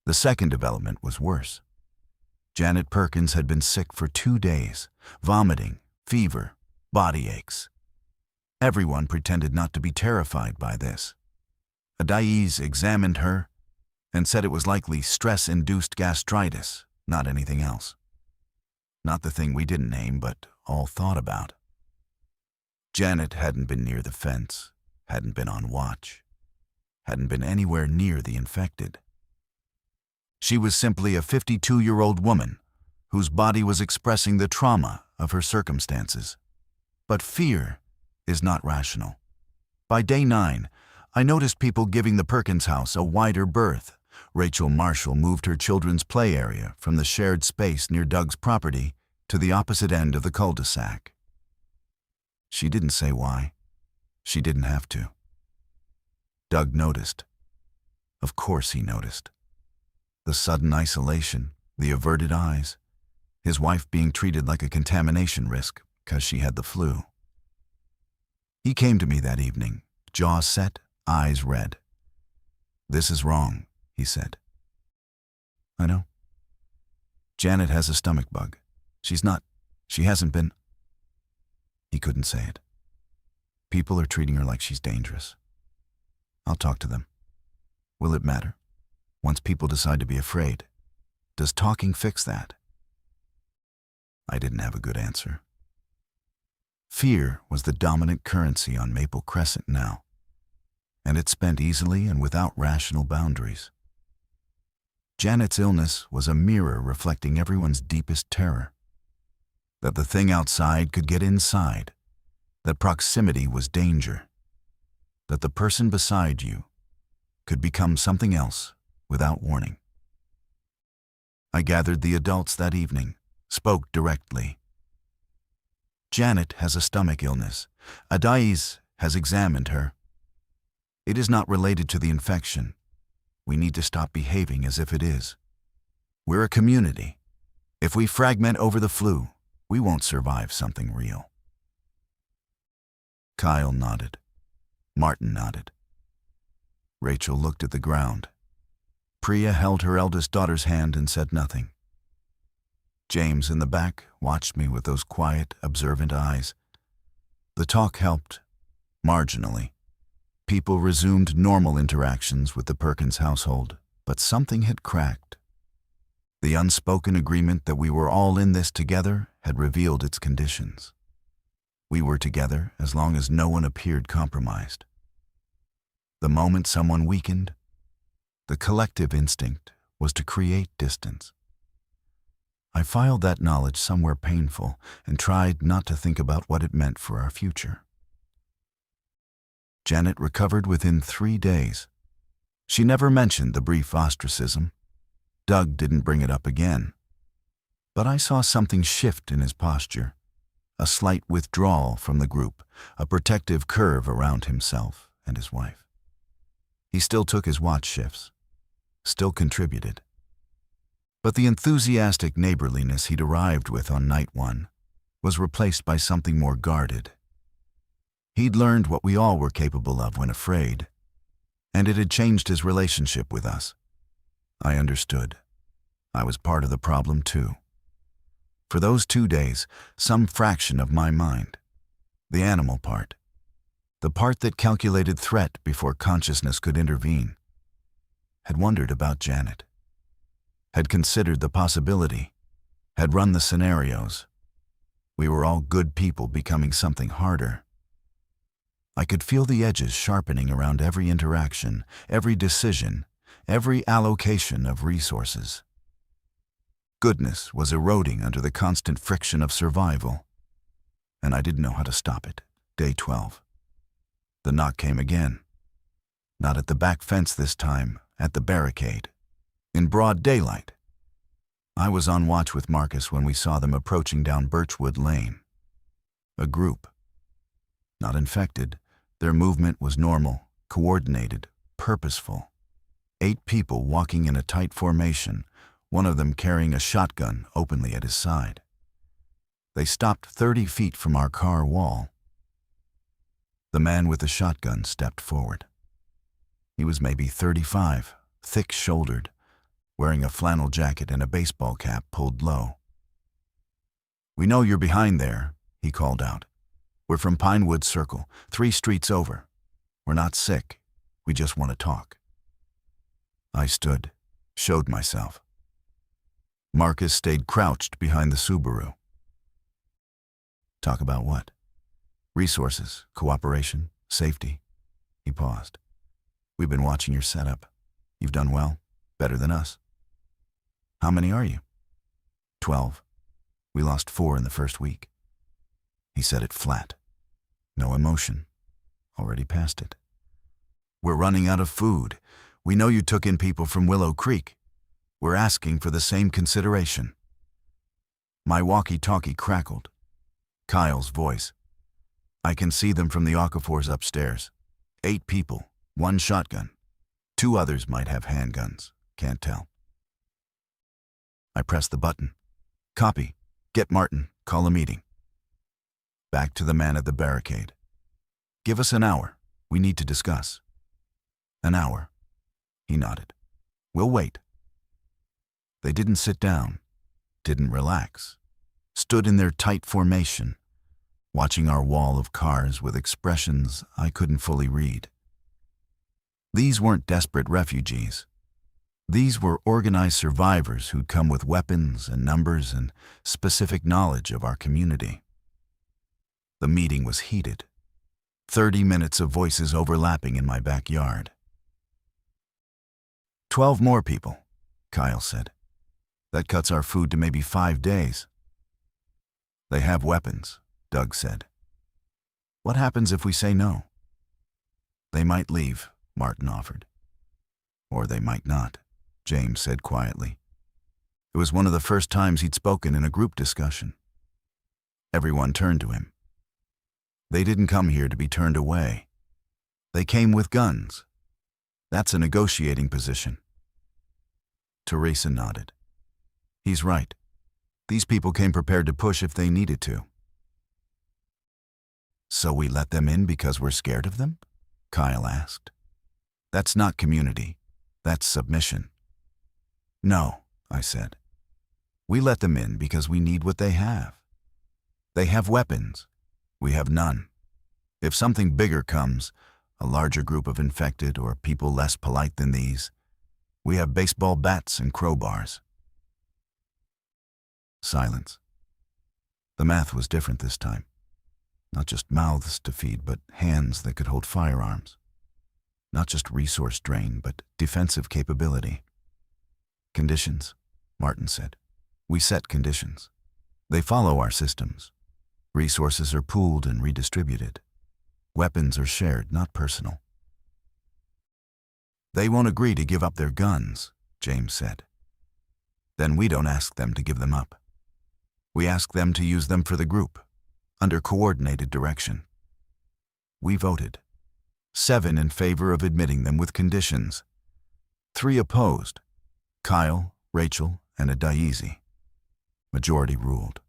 The second development was worse. Janet Perkins had been sick for 2 days, vomiting, fever, body aches. Everyone pretended not to be terrified by this. Adaiz examined her and said it was likely stress-induced gastritis, not anything else. Not the thing we didn't name, but all thought about. Janet hadn't been near the fence, hadn't been on watch, hadn't been anywhere near the infected. She was simply a 52-year-old woman whose body was expressing the trauma of her circumstances. But fear is not rational. By day 9, I noticed people giving the Perkins house a wider berth. Rachel Marshall moved her children's play area from the shared space near Doug's property to the opposite end of the cul-de-sac. She didn't say why. She didn't have to. Doug noticed. Of course he noticed. The sudden isolation, the averted eyes, his wife being treated like a contamination risk because she had the flu. He came to me that evening, jaw set, eyes red. "This is wrong," he said. "I know. Janet has a stomach bug. She hasn't been." He couldn't say it. "People are treating her like she's dangerous. I'll talk to them. Will it matter? Once people decide to be afraid, does talking fix that?" I didn't have a good answer. Fear was the dominant currency on Maple Crescent now, and it spent easily and without rational boundaries. Janet's illness was a mirror reflecting everyone's deepest terror. That the thing outside could get inside, that proximity was danger, that the person beside you could become something else without warning. I gathered the adults that evening, spoke directly. "Janet has a stomach illness. Adaiz has examined her. It is not related to the infection. We need to stop behaving as if it is. We're a community. If we fragment over the flu, we won't survive something real." Kyle nodded. Martin nodded. Rachel looked at the ground. Priya held her eldest daughter's hand and said nothing. James in the back watched me with those quiet, observant eyes. The talk helped, marginally. People resumed normal interactions with the Perkins household, but something had cracked. The unspoken agreement that we were all in this together had revealed its conditions. We were together as long as no one appeared compromised. The moment someone weakened, the collective instinct was to create distance. I filed that knowledge somewhere painful and tried not to think about what it meant for our future. Janet recovered within 3 days. She never mentioned the brief ostracism. Doug didn't bring it up again. But I saw something shift in his posture, a slight withdrawal from the group, a protective curve around himself and his wife. He still took his watch shifts, still contributed. But the enthusiastic neighborliness he'd arrived with on night 1 was replaced by something more guarded. He'd learned what we all were capable of when afraid, and it had changed his relationship with us. I understood. I was part of the problem too. For those 2 days, some fraction of my mind, the animal part, the part that calculated threat before consciousness could intervene, had wondered about Janet, had considered the possibility, had run the scenarios. We were all good people becoming something harder. I could feel the edges sharpening around every interaction, every decision, every allocation of resources. Goodness was eroding under the constant friction of survival, and I didn't know how to stop it. Day 12. The knock came again. Not at the back fence this time, at the barricade. In broad daylight. I was on watch with Marcus when we saw them approaching down Birchwood Lane. A group. Not infected. Their movement was normal, coordinated, purposeful. 8 people walking in a tight formation, one of them carrying a shotgun openly at his side. They stopped 30 feet from our car wall. The man with the shotgun stepped forward. He was maybe 35, thick-shouldered, wearing a flannel jacket and a baseball cap pulled low. "We know you're behind there," he called out. "We're from Pinewood Circle, 3 streets over. We're not sick. We just want to talk." I stood, showed myself. Marcus stayed crouched behind the Subaru. "Talk about what?" "Resources, cooperation, safety." He paused. "We've been watching your setup. You've done well, better than us." "How many are you?" 12. We lost 4 in the first week." He said it flat. No emotion. Already past it. "We're running out of food. We know you took in people from Willow Creek. We're asking for the same consideration." My walkie-talkie crackled. Kyle's voice. "I can see them from the Okafors upstairs. 8 people, 1 shotgun. 2 others might have handguns. Can't tell." I pressed the button. "Copy. Get Martin. Call a meeting." Back to the man at the barricade. "Give us an hour. We need to discuss." "An hour." He nodded. "We'll wait." They didn't sit down, didn't relax, stood in their tight formation, watching our wall of cars with expressions I couldn't fully read. These weren't desperate refugees. These were organized survivors who'd come with weapons and numbers and specific knowledge of our community. The meeting was heated. 30 minutes of voices overlapping in my backyard. 12 more people, Kyle said. "That cuts our food to maybe 5 days." "They have weapons," Doug said. "What happens if we say no?" "They might leave," Martin offered. "Or they might not," James said quietly. It was one of the first times he'd spoken in a group discussion. Everyone turned to him. They didn't come here to be turned away. They came with guns. That's a negotiating position. Teresa nodded. "He's right. These people came prepared to push if they needed to." "So we let them in because we're scared of them?" Kyle asked. "That's not community. That's submission." No, I said. We let them in because we need what they have. They have weapons. We have none. If something bigger comes, a larger group of infected or people less polite than these, we have baseball bats and crowbars. Silence. The math was different this time. Not just mouths to feed, but hands that could hold firearms. Not just resource drain, but defensive capability. Conditions, Martin said. We set conditions. They follow our systems. Resources are pooled and redistributed. Weapons are shared, not personal. They won't agree to give up their guns, James said. Then we don't ask them to give them up. We ask them to use them for the group, under coordinated direction. We voted. 7 in favor of admitting them with conditions. 3 opposed. Kyle, Rachel, and a Daisy. Majority ruled.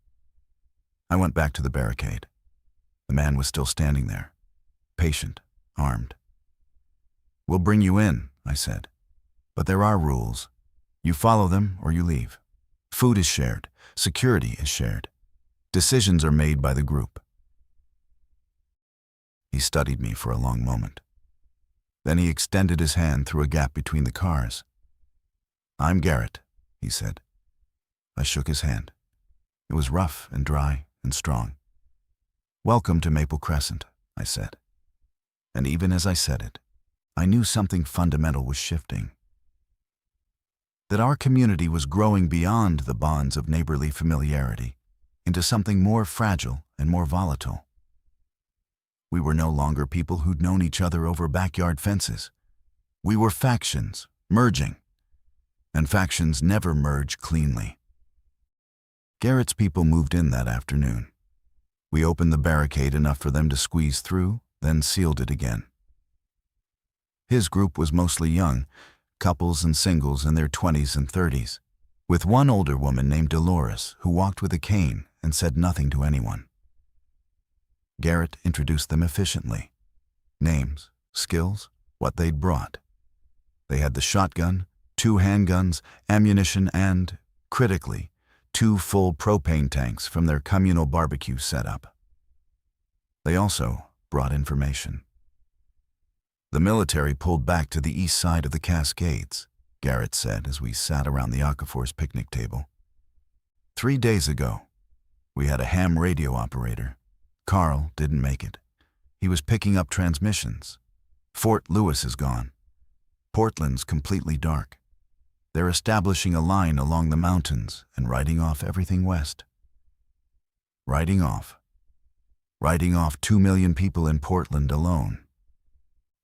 I went back to the barricade. The man was still standing there, patient, armed. We'll bring you in, I said. But there are rules. You follow them or you leave. Food is shared. Security is shared. Decisions are made by the group. He studied me for a long moment. Then he extended his hand through a gap between the cars. I'm Garrett, he said. I shook his hand. It was rough and dry and strong. Welcome to Maple Crescent, I said. And even as I said it, I knew something fundamental was shifting. That our community was growing beyond the bonds of neighborly familiarity into something more fragile and more volatile. We were no longer people who'd known each other over backyard fences. We were factions, merging. And factions never merge cleanly. Garrett's people moved in that afternoon. We opened the barricade enough for them to squeeze through, then sealed it again. His group was mostly young, couples and singles in their 20s and 30s, with one older woman named Dolores who walked with a cane and said nothing to anyone. Garrett introduced them efficiently. Names, skills, what they'd brought. They had the shotgun, 2 handguns, ammunition, and, critically, 2 full propane tanks from their communal barbecue setup. They also brought information. The military pulled back to the east side of the Cascades, Garrett said as we sat around the Okafor's picnic table. 3 days ago, we had a ham radio operator. Carl didn't make it. He was picking up transmissions. Fort Lewis is gone. Portland's completely dark. They're establishing a line along the mountains and writing off everything west. Writing off 2 million people in Portland alone.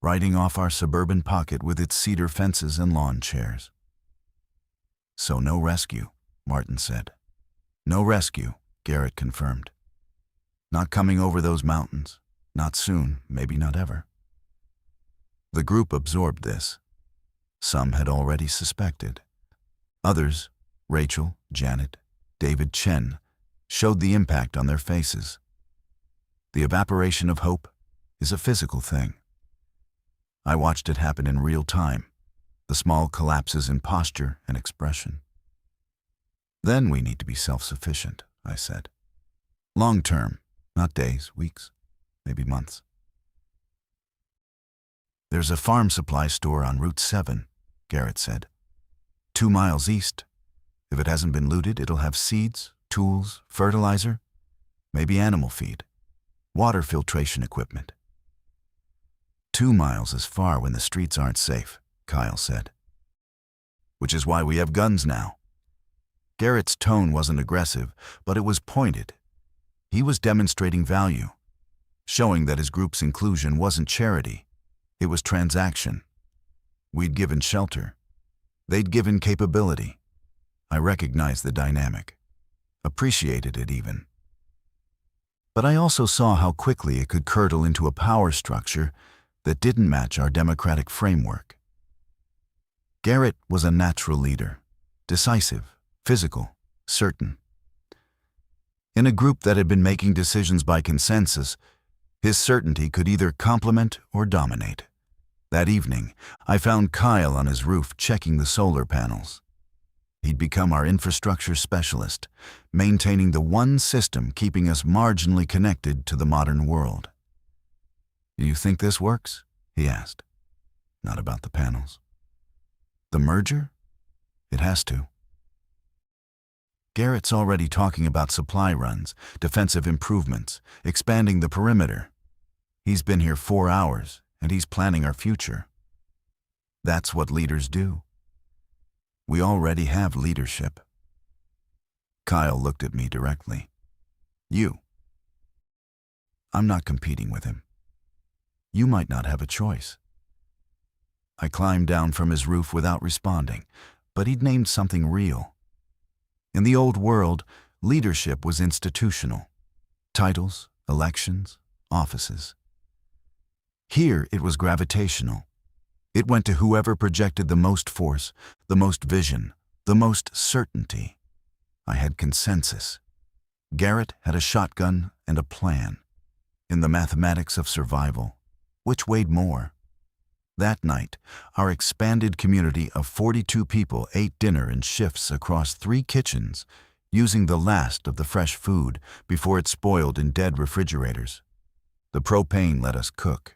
Writing off our suburban pocket with its cedar fences and lawn chairs. So no rescue, Martin said. No rescue, Garrett confirmed. Not coming over those mountains. Not soon, maybe not ever. The group absorbed this. Some had already suspected. Others, Rachel, Janet, David Chen, showed the impact on their faces. The evaporation of hope is a physical thing. I watched it happen in real time, the small collapses in posture and expression. Then we need to be self-sufficient, I said. Long term, not days, weeks, maybe months. There's a farm supply store on Route 7, Garrett said. 2 miles east. If it hasn't been looted, it'll have seeds, tools, fertilizer, maybe animal feed, water filtration equipment. 2 miles is far when the streets aren't safe, Kyle said. Which is why we have guns now. Garrett's tone wasn't aggressive, but it was pointed. He was demonstrating value, showing that his group's inclusion wasn't charity, it was transaction. We'd given shelter. They'd given capability. I recognized the dynamic, appreciated it even. But I also saw how quickly it could curdle into a power structure that didn't match our democratic framework. Garrett was a natural leader, decisive, physical, certain. In a group that had been making decisions by consensus, his certainty could either complement or dominate. That evening, I found Kyle on his roof checking the solar panels. He'd become our infrastructure specialist, maintaining the one system keeping us marginally connected to the modern world. "Do you think this works?" he asked. "Not about the panels." "The merger? It has to." Garrett's already talking about supply runs, defensive improvements, expanding the perimeter. He's been here 4 hours, and he's planning our future. That's what leaders do. We already have leadership. Kyle looked at me directly. "You." "I'm not competing with him. You might not have a choice." I climbed down from his roof without responding, but he'd named something real. In the old world, leadership was institutional. Titles, elections, offices. Here it was gravitational. It went to whoever projected the most force, the most vision, the most certainty. I had consensus. Garrett had a shotgun and a plan. In the mathematics of survival, which weighed more? That night, our expanded community of 42 people ate dinner in shifts across 3 kitchens, using the last of the fresh food before it spoiled in dead refrigerators. The propane let us cook.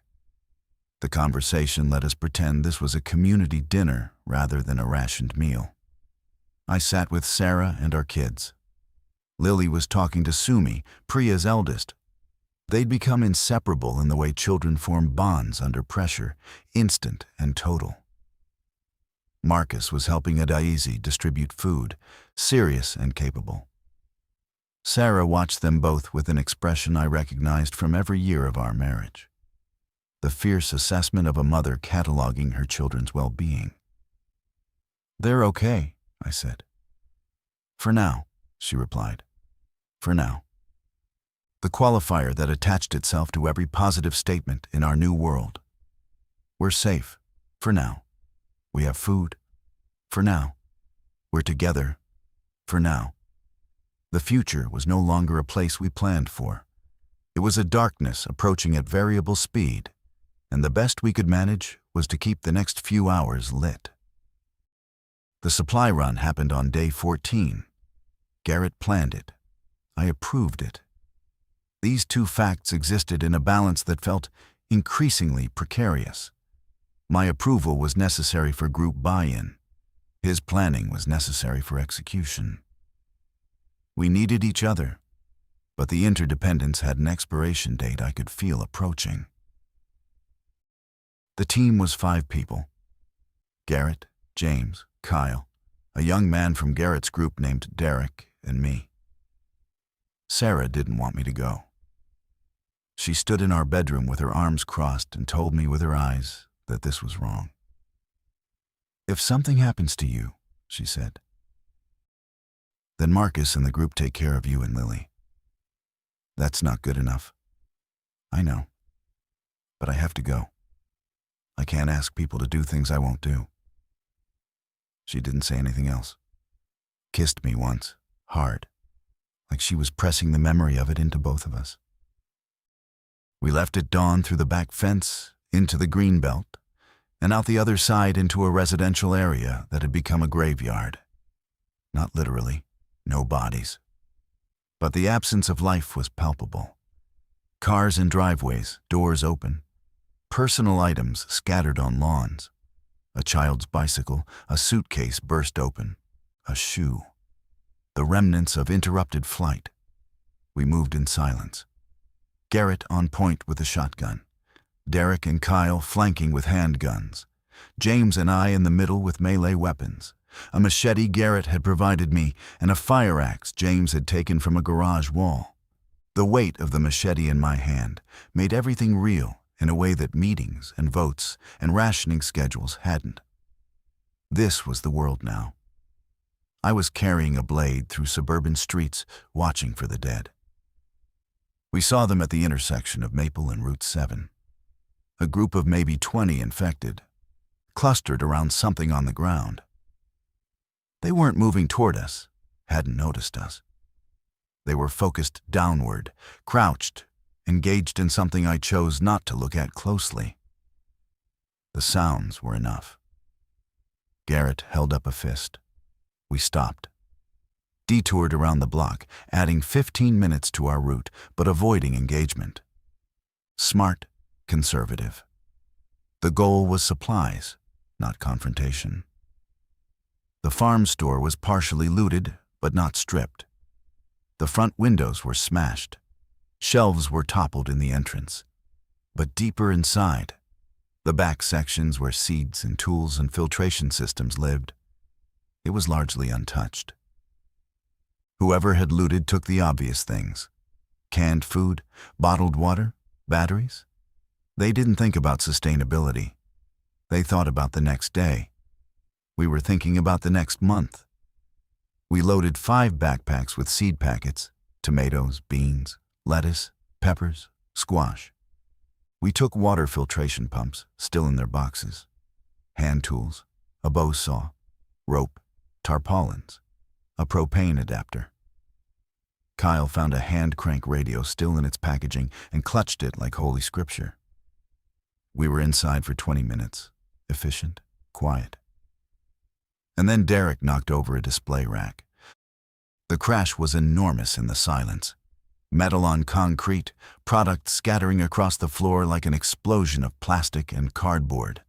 The conversation let us pretend this was a community dinner rather than a rationed meal. I sat with Sarah and our kids. Lily was talking to Sumi, Priya's eldest. They'd become inseparable in the way children form bonds under pressure, instant and total. Marcus was helping Adaizi distribute food, serious and capable. Sarah watched them both with an expression I recognized from every year of our marriage. The fierce assessment of a mother cataloging her children's well-being. "They're okay," I said. "For now," she replied. "For now." The qualifier that attached itself to every positive statement in our new world. We're safe, for now. We have food, for now. We're together, for now. The future was no longer a place we planned for. It was a darkness approaching at variable speed, and the best we could manage was to keep the next few hours lit. The supply run happened on day 14. Garrett planned it. I approved it. These two facts existed in a balance that felt increasingly precarious. My approval was necessary for group buy-in. His planning was necessary for execution. We needed each other, but the interdependence had an expiration date I could feel approaching. The team was 5 people. Garrett, James, Kyle, a young man from Garrett's group named Derek, and me. Sarah didn't want me to go. She stood in our bedroom with her arms crossed and told me with her eyes that this was wrong. "If something happens to you," she said, "then Marcus and the group take care of you and Lily. That's not good enough. I know. But I have to go. I can't ask people to do things I won't do." She didn't say anything else. Kissed me once, hard, like she was pressing the memory of it into both of us. We left at dawn through the back fence, into the green belt, and out the other side into a residential area that had become a graveyard. Not literally, no bodies. But the absence of life was palpable. Cars in driveways, doors open. Personal items scattered on lawns. A child's bicycle, a suitcase burst open. A shoe. The remnants of interrupted flight. We moved in silence. Garrett on point with a shotgun. Derek and Kyle flanking with handguns. James and I in the middle with melee weapons. A machete Garrett had provided me, and a fire axe James had taken from a garage wall. The weight of the machete in my hand made everything real in a way that meetings and votes and rationing schedules hadn't. This was the world now. I was carrying a blade through suburban streets, watching for the dead. We saw them at the intersection of Maple and Route 7. A group of maybe 20 infected, clustered around something on the ground. They weren't moving toward us, hadn't noticed us. They were focused downward, crouched, engaged in something I chose not to look at closely. The sounds were enough. Garrett held up a fist. We stopped, detoured around the block, adding 15 minutes to our route, but avoiding engagement. Smart, conservative. The goal was supplies, not confrontation. The farm store was partially looted, but not stripped. The front windows were smashed. Shelves were toppled in the entrance. But deeper inside, the back sections where seeds and tools and filtration systems lived, it was largely untouched. Whoever had looted took the obvious things: canned food, bottled water, batteries. They didn't think about sustainability. They thought about the next day. We were thinking about the next month. We loaded 5 backpacks with seed packets, tomatoes, beans, lettuce, peppers, squash. We took water filtration pumps, still in their boxes, hand tools, a bow saw, rope, tarpaulins, a propane adapter. Kyle found a hand crank radio still in its packaging and clutched it like Holy Scripture. We were inside for 20 minutes, efficient, quiet. And then Derek knocked over a display rack. The crash was enormous in the silence. Metal on concrete, product scattering across the floor like an explosion of plastic and cardboard.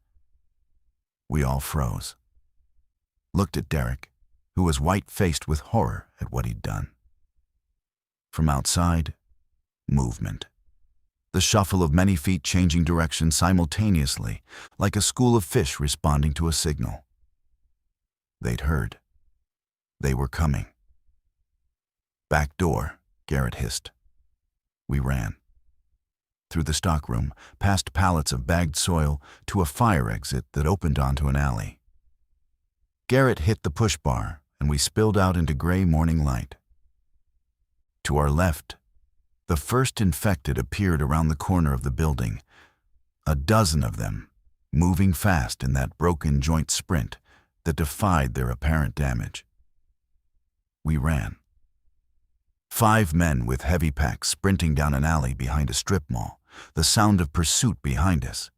We all froze. Looked at Derek, who was white-faced with horror at what he'd done. From outside, movement. The shuffle of many feet changing direction simultaneously, like a school of fish responding to a signal. They'd heard. They were coming. Back door, Garrett hissed. We ran. Through the stockroom, past pallets of bagged soil, to a fire exit that opened onto an alley. Garrett hit the push bar, and we spilled out into gray morning light. To our left, the first infected appeared around the corner of the building. A dozen of them, moving fast in that broken joint sprint that defied their apparent damage. We ran. 5 men with heavy packs sprinting down an alley behind a strip mall, the sound of pursuit behind us.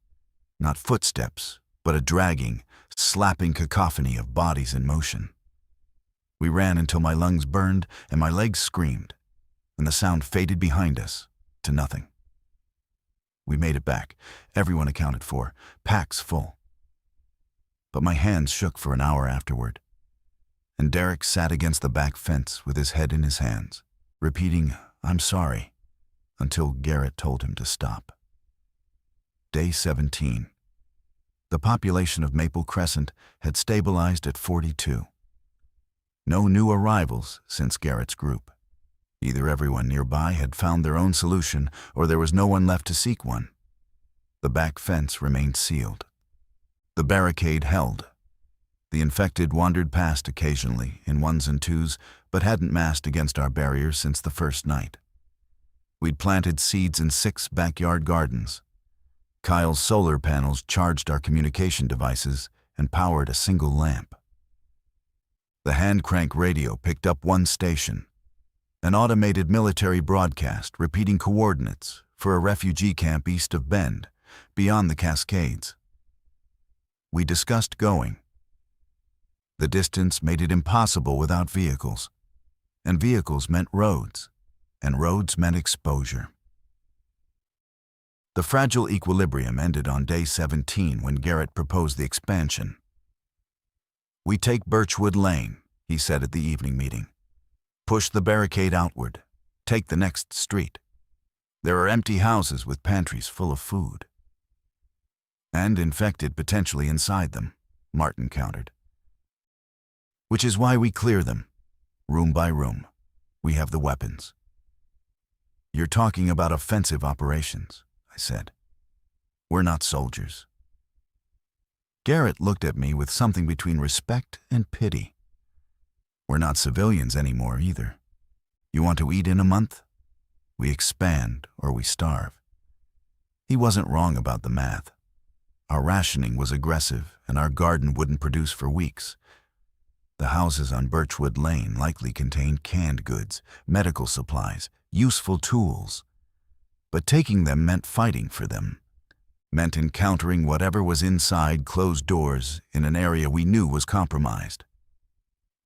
Not footsteps, but a dragging, slapping cacophony of bodies in motion. We ran until my lungs burned and my legs screamed, and the sound faded behind us to nothing. We made it back, everyone accounted for, packs full. But my hands shook for an hour afterward, and Derek sat against the back fence with his head in his hands, repeating, "I'm sorry," until Garrett told him to stop. Day 17. The population of Maple Crescent had stabilized at 42. No new arrivals since Garrett's group. Either everyone nearby had found their own solution, or there was no one left to seek one. The back fence remained sealed. The barricade held. The infected wandered past occasionally, in ones and twos, but hadn't massed against our barrier since the first night. We'd planted seeds in 6 backyard gardens. Kyle's solar panels charged our communication devices and powered a single lamp. The hand crank radio picked up one station, an automated military broadcast repeating coordinates for a refugee camp east of Bend, beyond the Cascades. We discussed going. The distance made it impossible without vehicles, and vehicles meant roads, and roads meant exposure. The fragile equilibrium ended on day 17 when Garrett proposed the expansion. "We take Birchwood Lane," he said at the evening meeting. "Push the barricade outward. Take the next street. There are empty houses with pantries full of food." "And infected potentially inside them," Martin countered. "Which is why we clear them, room by room. We have the weapons." "You're talking about offensive operations," I said. "We're not soldiers." Garrett looked at me with something between respect and pity. "We're not civilians anymore either. You want to eat in a month? We expand or we starve." He wasn't wrong about the math. Our rationing was aggressive and our garden wouldn't produce for weeks. The houses on Birchwood Lane likely contained canned goods, medical supplies, useful tools. But taking them meant fighting for them, meant encountering whatever was inside closed doors in an area we knew was compromised.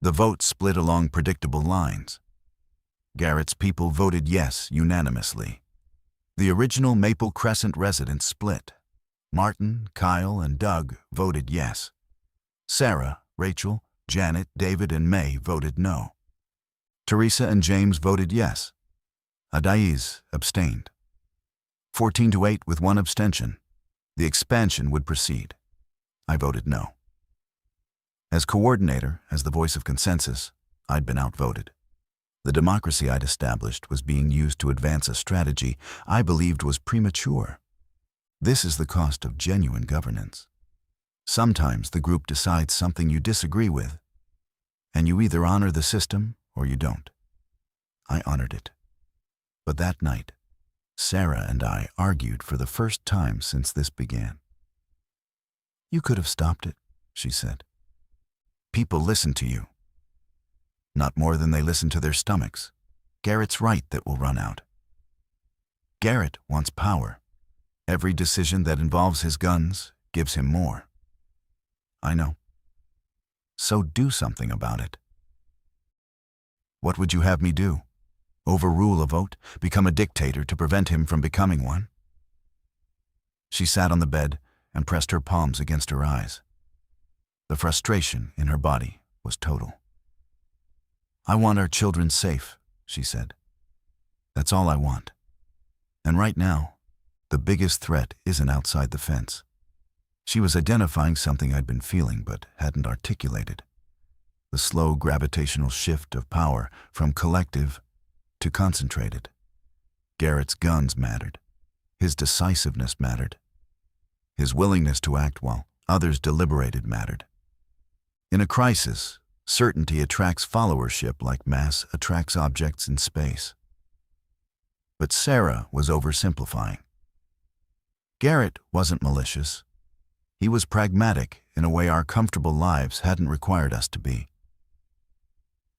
The vote split along predictable lines. Garrett's people voted yes unanimously. The original Maple Crescent residents split. Martin, Kyle, and Doug voted yes. Sarah, Rachel, Janet, David, and May voted no. Teresa and James voted yes. Adaiz abstained. 14-8 with one abstention. The expansion would proceed. I voted no. As coordinator, as the voice of consensus, I'd been outvoted. The democracy I'd established was being used to advance a strategy I believed was premature. This is the cost of genuine governance. Sometimes the group decides something you disagree with, and you either honor the system or you don't. I honored it. But that night, Sarah and I argued for the first time since this began. "You could have stopped it," she said. "People listen to you. Not more than they listen to their stomachs. Garrett's right that will run out. Garrett wants power. Every decision that involves his guns gives him more. I know. So do something about it." "What would you have me do? Overrule a vote? Become a dictator to prevent him from becoming one?" She sat on the bed and pressed her palms against her eyes. The frustration in her body was total. "I want our children safe," she said. "That's all I want. And right now, the biggest threat isn't outside the fence." She was identifying something I'd been feeling but hadn't articulated. The slow gravitational shift of power from collective to concentrated. Garrett's guns mattered. His decisiveness mattered. His willingness to act while others deliberated mattered. In a crisis, certainty attracts followership like mass attracts objects in space. But Sarah was oversimplifying. Garrett wasn't malicious. He was pragmatic in a way our comfortable lives hadn't required us to be.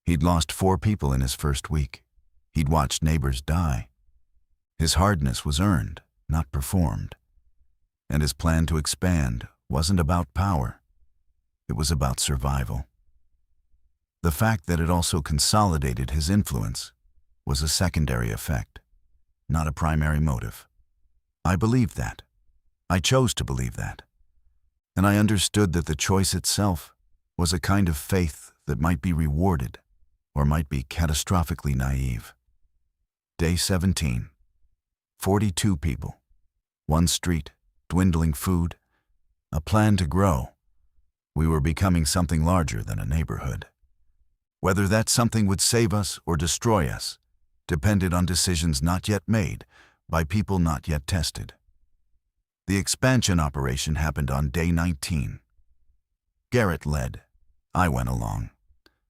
He'd lost 4 people in his first week. He'd watched neighbors die. His hardness was earned, not performed. And his plan to expand wasn't about power. It was about survival. The fact that it also consolidated his influence was a secondary effect, not a primary motive. I believed that. I chose to believe that. And I understood that the choice itself was a kind of faith that might be rewarded or might be catastrophically naive. Day 17. 42 people. 1 street, dwindling food, a plan to grow. We were becoming something larger than a neighborhood. Whether that something would save us or destroy us depended on decisions not yet made by people not yet tested. The expansion operation happened on day 19. Garrett led. I went along.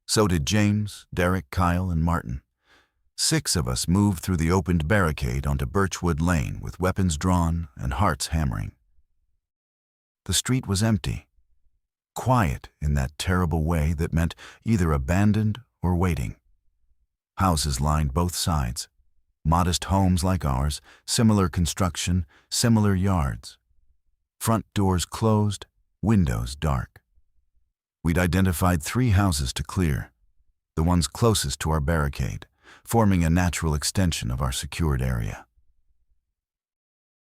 So did James, Derek, Kyle, and Martin. 6 of us moved through the opened barricade onto Birchwood Lane with weapons drawn and hearts hammering. The street was empty. Quiet in that terrible way that meant either abandoned or waiting. Houses lined both sides. Modest homes like ours, similar construction, similar yards. Front doors closed, windows dark. We'd identified 3 houses to clear, the ones closest to our barricade, forming a natural extension of our secured area.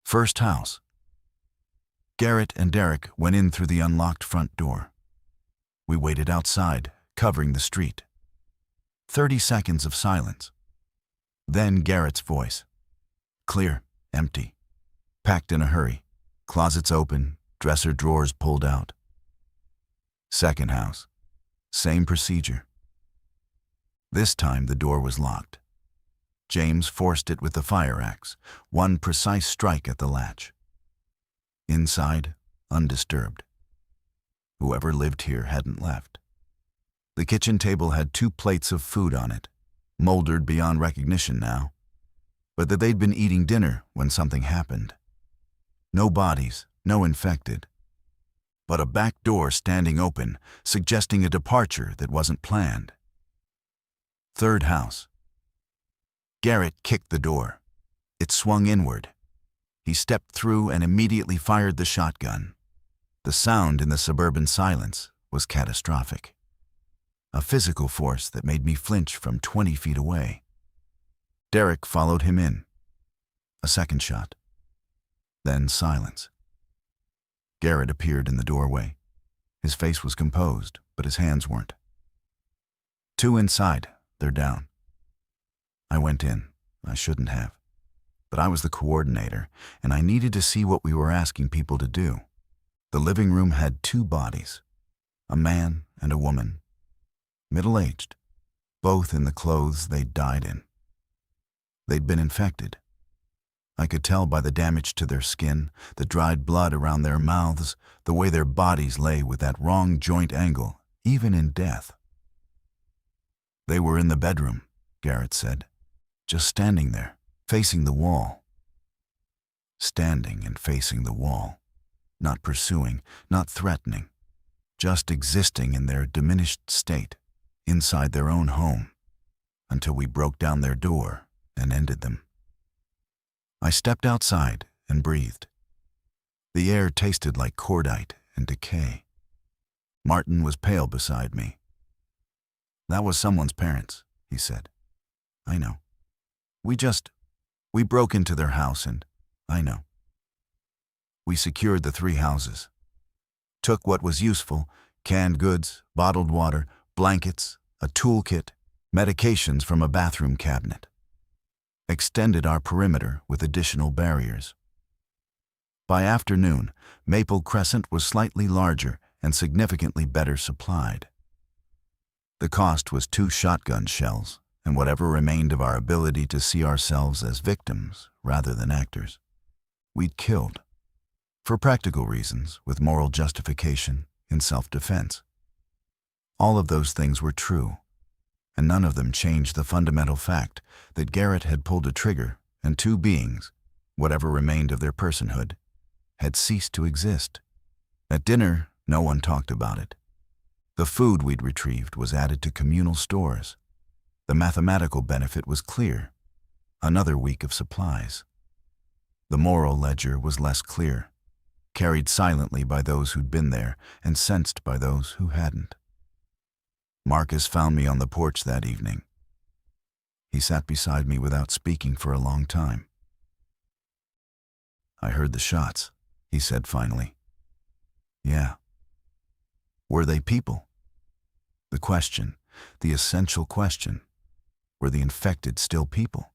First house. Garrett and Derek went in through the unlocked front door. We waited outside, covering the street. 30 seconds of silence. Then Garrett's voice. Clear, empty, packed in a hurry, closets open, dresser drawers pulled out. Second house. Same procedure. This time the door was locked. James forced it with the fire axe, one precise strike at the latch. Inside, undisturbed. Whoever lived here hadn't left. The kitchen table had 2 plates of food on it, moldered beyond recognition now, but that they'd been eating dinner when something happened. No bodies, no infected, but a back door standing open, suggesting a departure that wasn't planned. Third house. Garrett kicked the door. It swung inward. He stepped through and immediately fired the shotgun. The sound in the suburban silence was catastrophic. a physical force that made me flinch from 20 feet away. Derek followed him in. A second shot. Then silence. Garrett appeared in the doorway. His face was composed, but his hands weren't. Two inside, they're down. I went in. I shouldn't have. But I was the coordinator, and I needed to see what we were asking people to do. The living room had two bodies, a man and a woman, middle-aged, both in the clothes they'd died in. They'd been infected. I could tell by the damage to their skin, the dried blood around their mouths, the way their bodies lay with that wrong joint angle, even in death. They were in the bedroom, Garrett said, just standing there, facing the wall. Standing and facing the wall, not pursuing, not threatening, just existing in their diminished state, inside their own home, until we broke down their door and ended them. I stepped outside and breathed. The air tasted like cordite and decay. Martin was pale beside me. "That was someone's parents," he said. "I know. We broke into their house and I know. We secured the 3 houses. Took what was useful, canned goods, bottled water, blankets, a toolkit, medications from a bathroom cabinet. Extended our perimeter with additional barriers. By afternoon, Maple Crescent was slightly larger and significantly better supplied. The cost was 2 shotgun shells and whatever remained of our ability to see ourselves as victims rather than actors. We'd killed. For practical reasons, with moral justification, in self-defense. All of those things were true, and none of them changed the fundamental fact that Garrett had pulled a trigger and 2 beings, whatever remained of their personhood, had ceased to exist. At dinner, no one talked about it. The food we'd retrieved was added to communal stores. The mathematical benefit was clear. Another week of supplies. The moral ledger was less clear, carried silently by those who'd been there and sensed by those who hadn't. Marcus found me on the porch that evening. He sat beside me without speaking for a long time. "I heard the shots," he said finally. "Yeah." Were they people? The question, the essential question. Were the infected still people?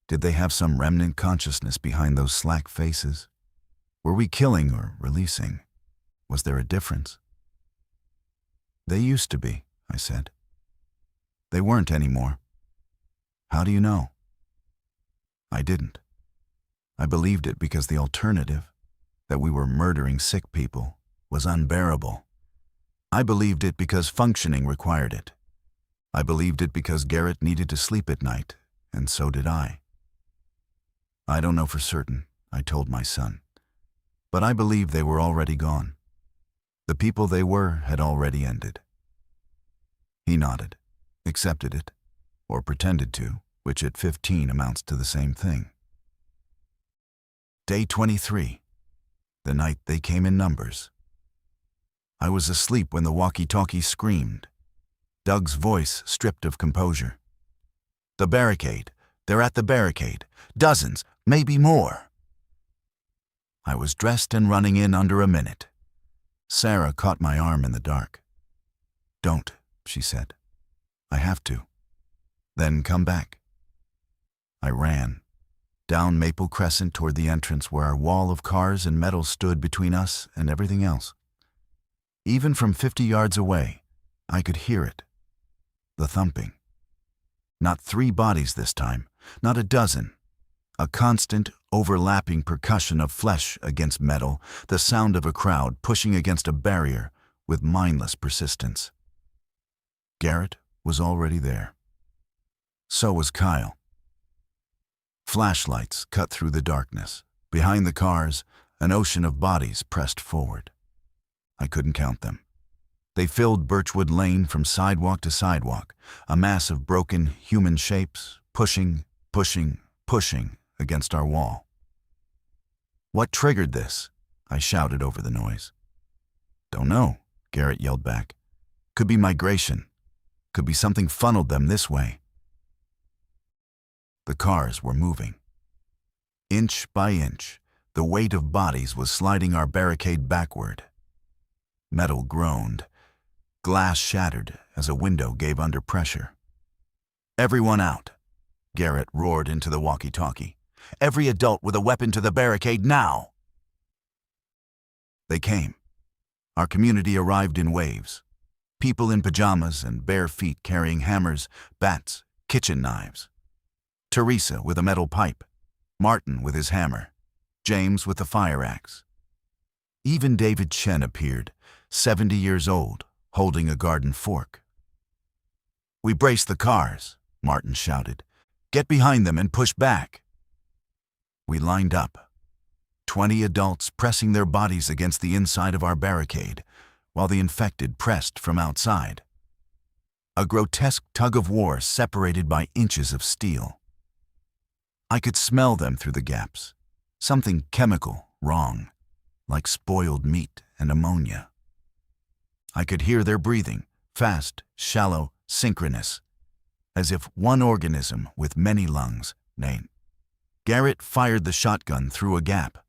Did they have some remnant consciousness behind those slack faces? Were we killing or releasing? Was there a difference? "They used to be," I said. "They weren't anymore." "How do you know?" I didn't. I believed it because the alternative, that we were murdering sick people, was unbearable. I believed it because functioning required it. I believed it because Garrett needed to sleep at night, and so did I. "I don't know for certain," I told my son, "but I believe they were already gone. The people they were had already ended." He nodded, accepted it, or pretended to, which at 15 amounts to the same thing. Day 23, the night they came in numbers. I was asleep when the walkie-talkie screamed. Doug's voice stripped of composure. "The barricade. They're at the barricade. Dozens, maybe more." I was dressed and running in under a minute. Sarah caught my arm in the dark. "Don't," she said. "I have to. Then come back." I ran, down Maple Crescent toward the entrance where our wall of cars and metal stood between us and everything else. Even from 50 yards away, I could hear it. The thumping. Not 3 bodies this time, not a dozen. A constant, overlapping percussion of flesh against metal, the sound of a crowd pushing against a barrier with mindless persistence. Garrett was already there. So was Kyle. Flashlights cut through the darkness. Behind the cars, an ocean of bodies pressed forward. I couldn't count them. They filled Birchwood Lane from sidewalk to sidewalk, a mass of broken human shapes, pushing against our wall. "What triggered this?" I shouted over the noise. "Don't know," Garrett yelled back. "Could be migration. Could be something funneled them this way. The cars were moving. Inch by inch, the weight of bodies was sliding our barricade backward. Metal groaned. Glass shattered as a window gave under pressure. "Everyone out," Garrett roared into the walkie-talkie. "Every adult with a weapon to the barricade now!" They came. Our community arrived in waves. People in pajamas and bare feet carrying hammers, bats, kitchen knives. Teresa with a metal pipe. Martin with his hammer. James with the fire axe. Even David Chen appeared, 70 years old, holding a garden fork. "We brace the cars," Martin shouted. "Get behind them and push back." We lined up. 20 adults pressing their bodies against the inside of our barricade, while the infected pressed from outside. A grotesque tug-of-war separated by inches of steel. I could smell them through the gaps. Something chemical, wrong, like spoiled meat and ammonia. I could hear their breathing, fast, shallow, synchronous, as if one organism with many lungs. Nate. Garrett fired the shotgun through a gap.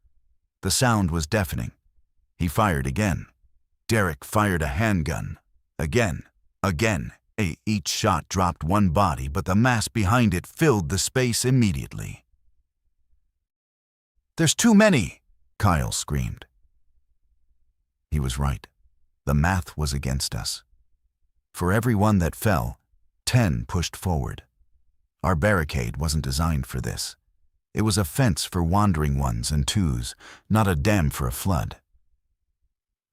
The sound was deafening. He fired again. Derek fired a handgun. Again. Each shot dropped one body, but the mass behind it filled the space immediately. "There's too many!" Kyle screamed. He was right. The math was against us. For every one that fell, 10 pushed forward. Our barricade wasn't designed for this. It was a fence for wandering ones and twos, not a dam for a flood.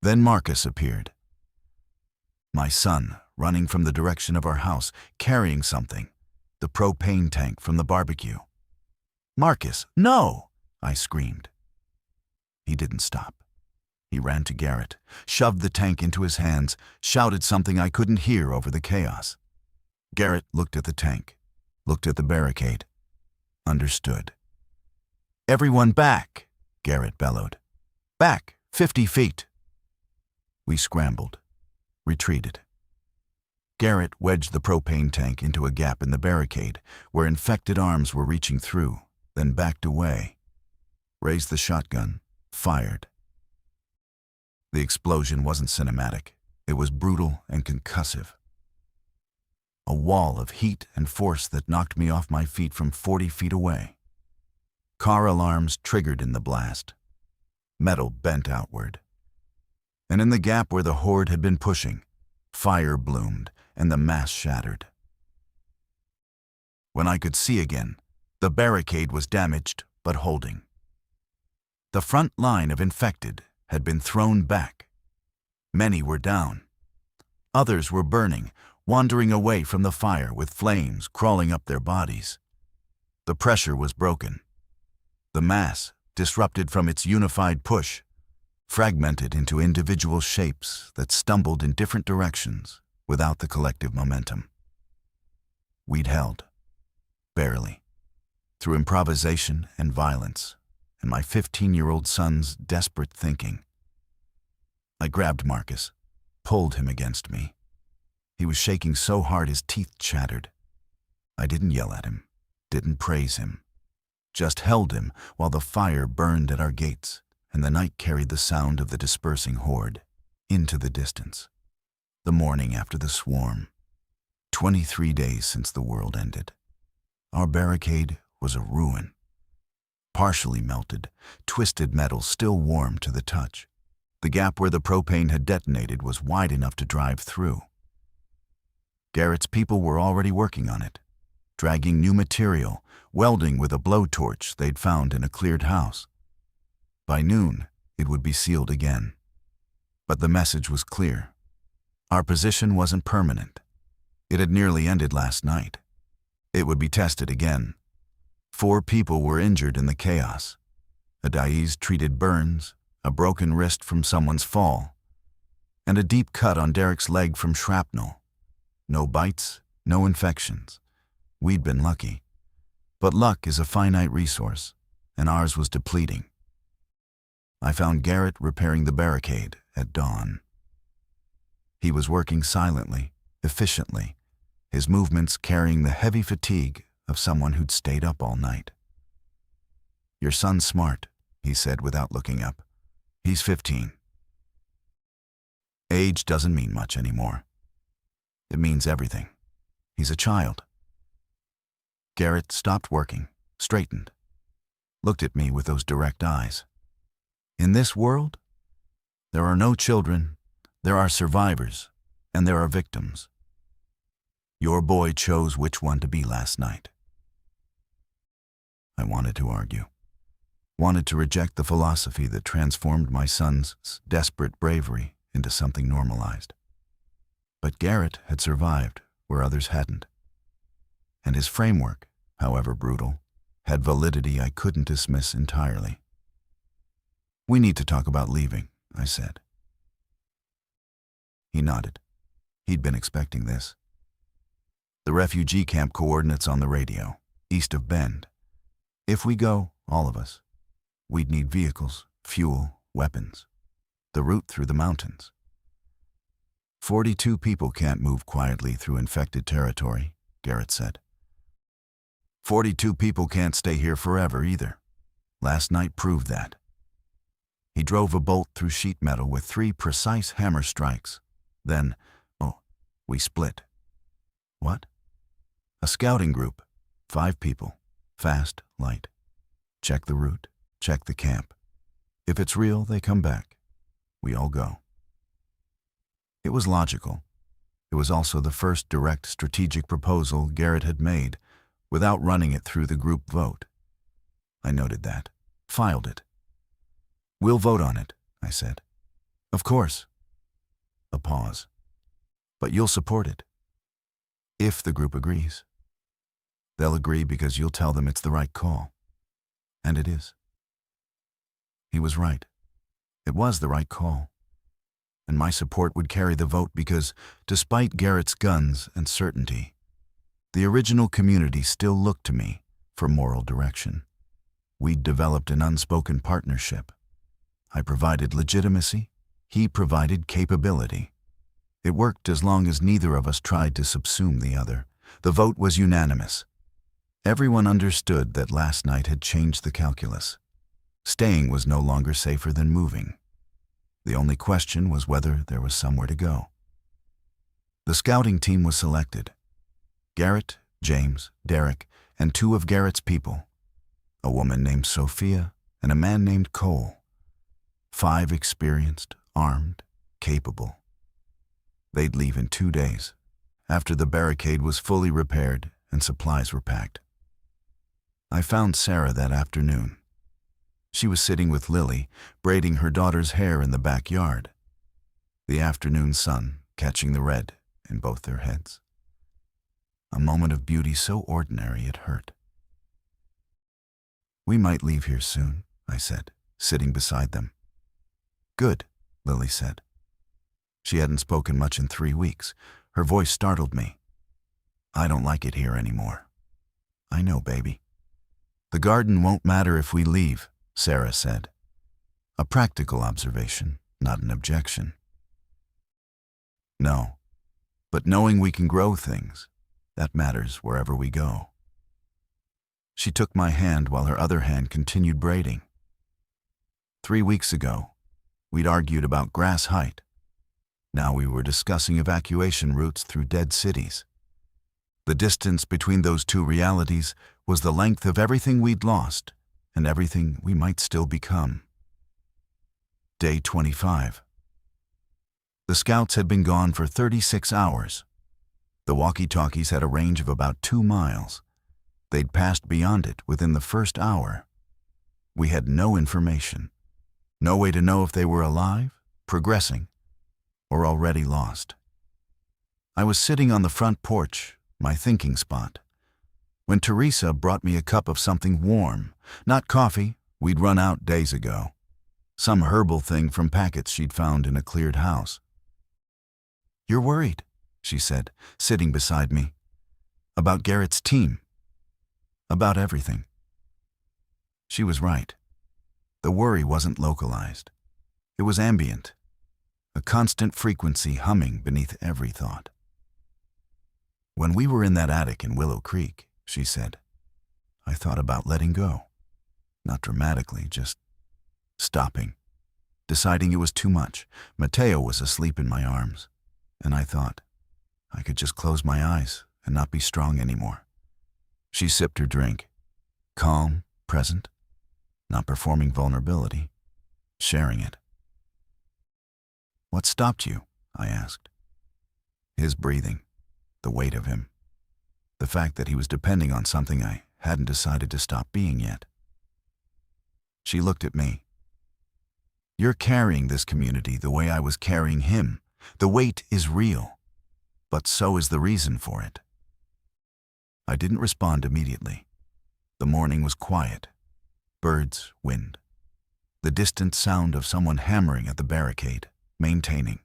Then Marcus appeared. My son, running from the direction of our house, carrying something, the propane tank from the barbecue. "Marcus, no!" I screamed. He didn't stop. He ran to Garrett, shoved the tank into his hands, shouted something I couldn't hear over the chaos. Garrett looked at the tank, looked at the barricade, understood. "Everyone back," Garrett bellowed. "Back, 50 feet. We scrambled, retreated. Garrett wedged the propane tank into a gap in the barricade where infected arms were reaching through, then backed away. Raised the shotgun, fired. The explosion wasn't cinematic. It was brutal and concussive. A wall of heat and force that knocked me off my feet from 40 feet away. Car alarms triggered in the blast. Metal bent outward. And in the gap where the horde had been pushing, fire bloomed and the mass shattered. When I could see again, the barricade was damaged but holding. The front line of infected had been thrown back. Many were down. Others were burning, wandering away from the fire with flames crawling up their bodies. The pressure was broken. The mass, disrupted from its unified push, fragmented into individual shapes that stumbled in different directions without the collective momentum. We'd held, barely, through improvisation and violence, and my 15-year-old son's desperate thinking. I grabbed Marcus, pulled him against me. He was shaking so hard his teeth chattered. I didn't yell at him, didn't praise him, just held him while the fire burned at our gates and the night carried the sound of the dispersing horde into the distance. The morning after the swarm, 23 days since the world ended. Our barricade was a ruin. Partially melted, twisted metal still warm to the touch. The gap where the propane had detonated was wide enough to drive through. Garrett's people were already working on it, dragging new material, welding with a blowtorch they'd found in a cleared house. By noon, it would be sealed again. But the message was clear. Our position wasn't permanent. It had nearly ended last night. It would be tested again. 4 people were injured in the chaos. Adaiz treated burns, a broken wrist from someone's fall, and a deep cut on Derek's leg from shrapnel. No bites, no infections. We'd been lucky. But luck is a finite resource, and ours was depleting. I found Garrett repairing the barricade at dawn. He was working silently, efficiently, his movements carrying the heavy fatigue of someone who'd stayed up all night. "Your son's smart," he said without looking up. "He's 15. Age doesn't mean much anymore. It means everything. He's a child." Garrett stopped working, straightened, looked at me with those direct eyes. "In this world, there are no children, there are survivors, and there are victims. Your boy chose which one to be last night." I wanted to argue, wanted to reject the philosophy that transformed my son's desperate bravery into something normalized. But Garrett had survived where others hadn't. And his framework, however brutal, had validity I couldn't dismiss entirely. "We need to talk about leaving," I said. He nodded. He'd been expecting this. "The refugee camp coordinates on the radio, east of Bend. If we go, all of us, we'd need vehicles, fuel, weapons. The route through the mountains. 42 people can't move quietly through infected territory," Garrett said. 42 people can't stay here forever either. Last night proved that." He drove a bolt through sheet metal with 3 precise hammer strikes. Then, we split. "What?" "A scouting group. 5 people. Fast, light. Check the route. Check the camp. If it's real, they come back. We all go." It was logical. It was also the first direct strategic proposal Garrett had made without running it through the group vote. I noted that, filed it. "We'll vote on it," I said. "Of course." A pause. "But you'll support it. If the group agrees. They'll agree because you'll tell them it's the right call. And it is." He was right. It was the right call. And my support would carry the vote because, despite Garrett's guns and certainty, the original community still looked to me for moral direction. We'd developed an unspoken partnership. I provided legitimacy, he provided capability. It worked as long as neither of us tried to subsume the other. The vote was unanimous. Everyone understood that last night had changed the calculus. Staying was no longer safer than moving. The only question was whether there was somewhere to go. The scouting team was selected. Garrett, James, Derek, and 2 of Garrett's people. A woman named Sophia and a man named Cole. 5 experienced, armed, capable. They'd leave in 2 days, after the barricade was fully repaired and supplies were packed. I found Sarah that afternoon. She was sitting with Lily, braiding her daughter's hair in the backyard. The afternoon sun catching the red in both their heads. A moment of beauty so ordinary it hurt. "We might leave here soon," I said, sitting beside them. "Good," Lily said. She hadn't spoken much in 3 weeks. Her voice startled me. "I don't like it here anymore." "I know, baby." "The garden won't matter if we leave," Sarah said. A practical observation, not an objection. "No, but knowing we can grow things, that matters wherever we go." She took my hand while her other hand continued braiding. 3 weeks ago, we'd argued about grass height. Now we were discussing evacuation routes through dead cities. The distance between those 2 realities was the length of everything we'd lost and everything we might still become. Day 25. The scouts had been gone for 36 hours. The walkie-talkies had a range of about 2 miles. They'd passed beyond it within the first hour. We had no information, no way to know if they were alive, progressing, or already lost. I was sitting on the front porch, my thinking spot, when Teresa brought me a cup of something warm. Not coffee, we'd run out days ago. Some herbal thing from packets she'd found in a cleared house. "You're worried," she said, sitting beside me. "About Garrett's team. About everything." She was right. The worry wasn't localized. It was ambient, a constant frequency humming beneath every thought. When we were in that attic in Willow Creek, she said, I thought about letting go. Not dramatically, just stopping. Deciding it was too much. Mateo was asleep in my arms, and I thought I could just close my eyes and not be strong anymore. She sipped her drink, calm, present, not performing vulnerability, sharing it. What stopped you? I asked. His breathing, the weight of him, the fact that he was depending on something I hadn't decided to stop being yet. She looked at me. You're carrying this community the way I was carrying him. The weight is real, but so is the reason for it. I didn't respond immediately. The morning was quiet. Birds, wind. The distant sound of someone hammering at the barricade, maintaining.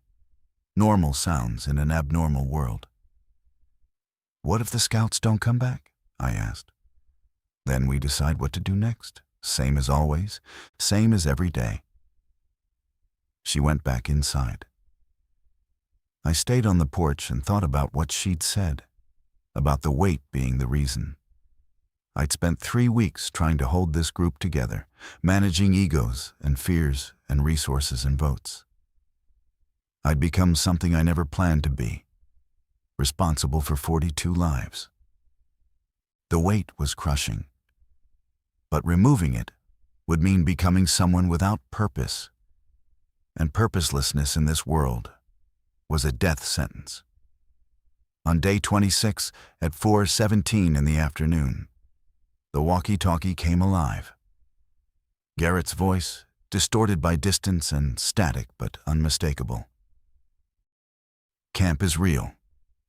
Normal sounds in an abnormal world. What if the scouts don't come back? I asked. Then we decide what to do next. Same as always, same as every day. She went back inside. I stayed on the porch and thought about what she'd said, about the weight being the reason. I'd spent 3 weeks trying to hold this group together, managing egos and fears and resources and votes. I'd become something I never planned to be, responsible for 42 lives. The weight was crushing, but removing it would mean becoming someone without purpose, and purposelessness in this world was a death sentence. On day 26 at 4:17 in the afternoon, the walkie-talkie came alive. Garrett's voice, distorted by distance and static but unmistakable. Camp is real.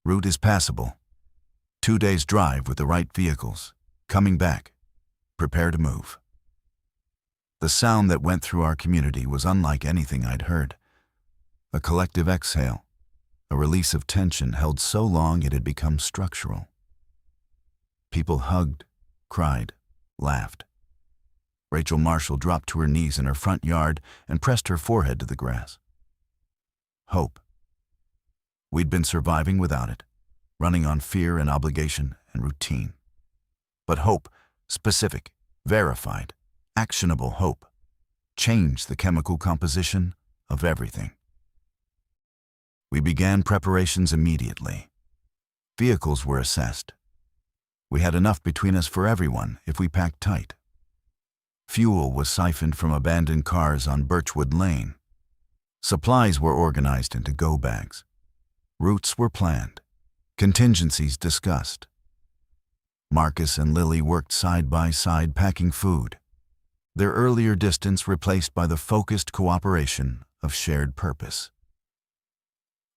Route is passable. 2 days' drive with the right vehicles. Coming back. Prepare to move. The sound that went through our community was unlike anything I'd heard. A collective exhale, a release of tension held so long it had become structural. People hugged, cried, laughed. Rachel Marshall dropped to her knees in her front yard and pressed her forehead to the grass. Hope. We'd been surviving without it, running on fear and obligation and routine. But hope, specific, verified, actionable hope, changed the chemical composition of everything. We began preparations immediately. Vehicles were assessed. We had enough between us for everyone if we packed tight. Fuel was siphoned from abandoned cars on Birchwood Lane. Supplies were organized into go bags. Routes were planned. Contingencies discussed. Marcus and Lily worked side by side packing food, their earlier distance replaced by the focused cooperation of shared purpose.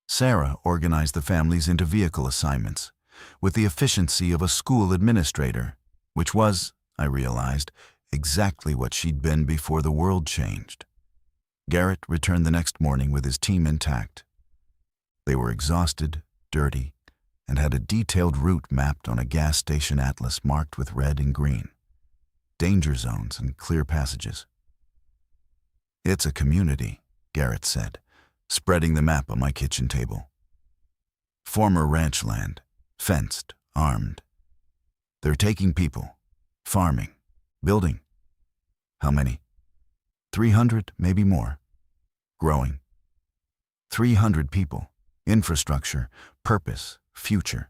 Sarah organized the families into vehicle assignments, with the efficiency of a school administrator, which was, I realized, exactly what she'd been before the world changed. Garrett returned the next morning with his team intact. They were exhausted, dirty, and had a detailed route mapped on a gas station atlas marked with red and green. Danger zones and clear passages. It's a community, Garrett said, spreading the map on my kitchen table. Former ranch land, fenced, armed. They're taking people, farming, building. How many? 300, maybe more. Growing. 300 people, infrastructure, purpose, future.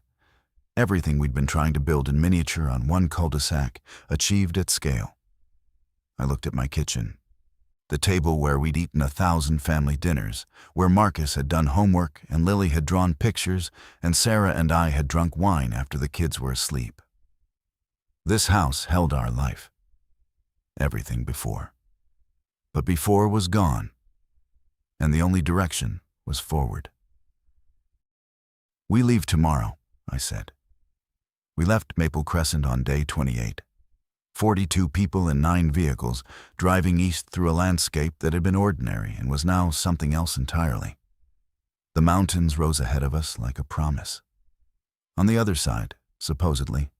Everything we'd been trying to build in miniature on one cul-de-sac, achieved at scale. I looked at my kitchen, the table where we'd eaten 1,000 family dinners, where Marcus had done homework and Lily had drawn pictures and Sarah and I had drunk wine after the kids were asleep. This house held our life. Everything before. But before was gone, and the only direction was forward. We leave tomorrow, I said. We left Maple Crescent on day 28. 42 people in 9 vehicles, driving east through a landscape that had been ordinary and was now something else entirely. The mountains rose ahead of us like a promise. On the other side, supposedly,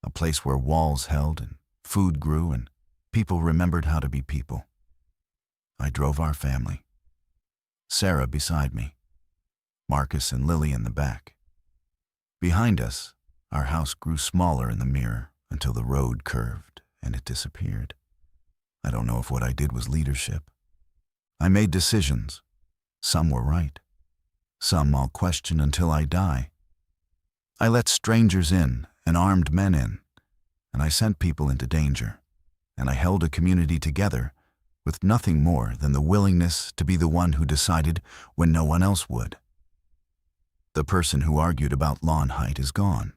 a place where walls held and food grew and people remembered how to be people. I drove our family. Sarah beside me, Marcus and Lily in the back. Behind us, our house grew smaller in the mirror until the road curved and it disappeared. I don't know if what I did was leadership. I made decisions. Some were right. Some I'll question until I die. I let strangers in and armed men in, and I sent people into danger, and I held a community together with nothing more than the willingness to be the one who decided when no one else would. The person who argued about lawn height is gone.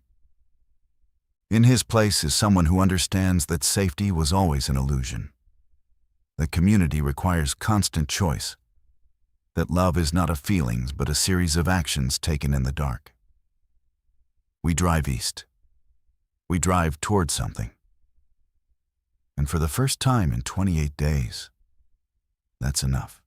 In his place is someone who understands that safety was always an illusion, that community requires constant choice, that love is not a feelings but a series of actions taken in the dark. We drive east. We drive toward something. And for the first time in 28 days, that's enough.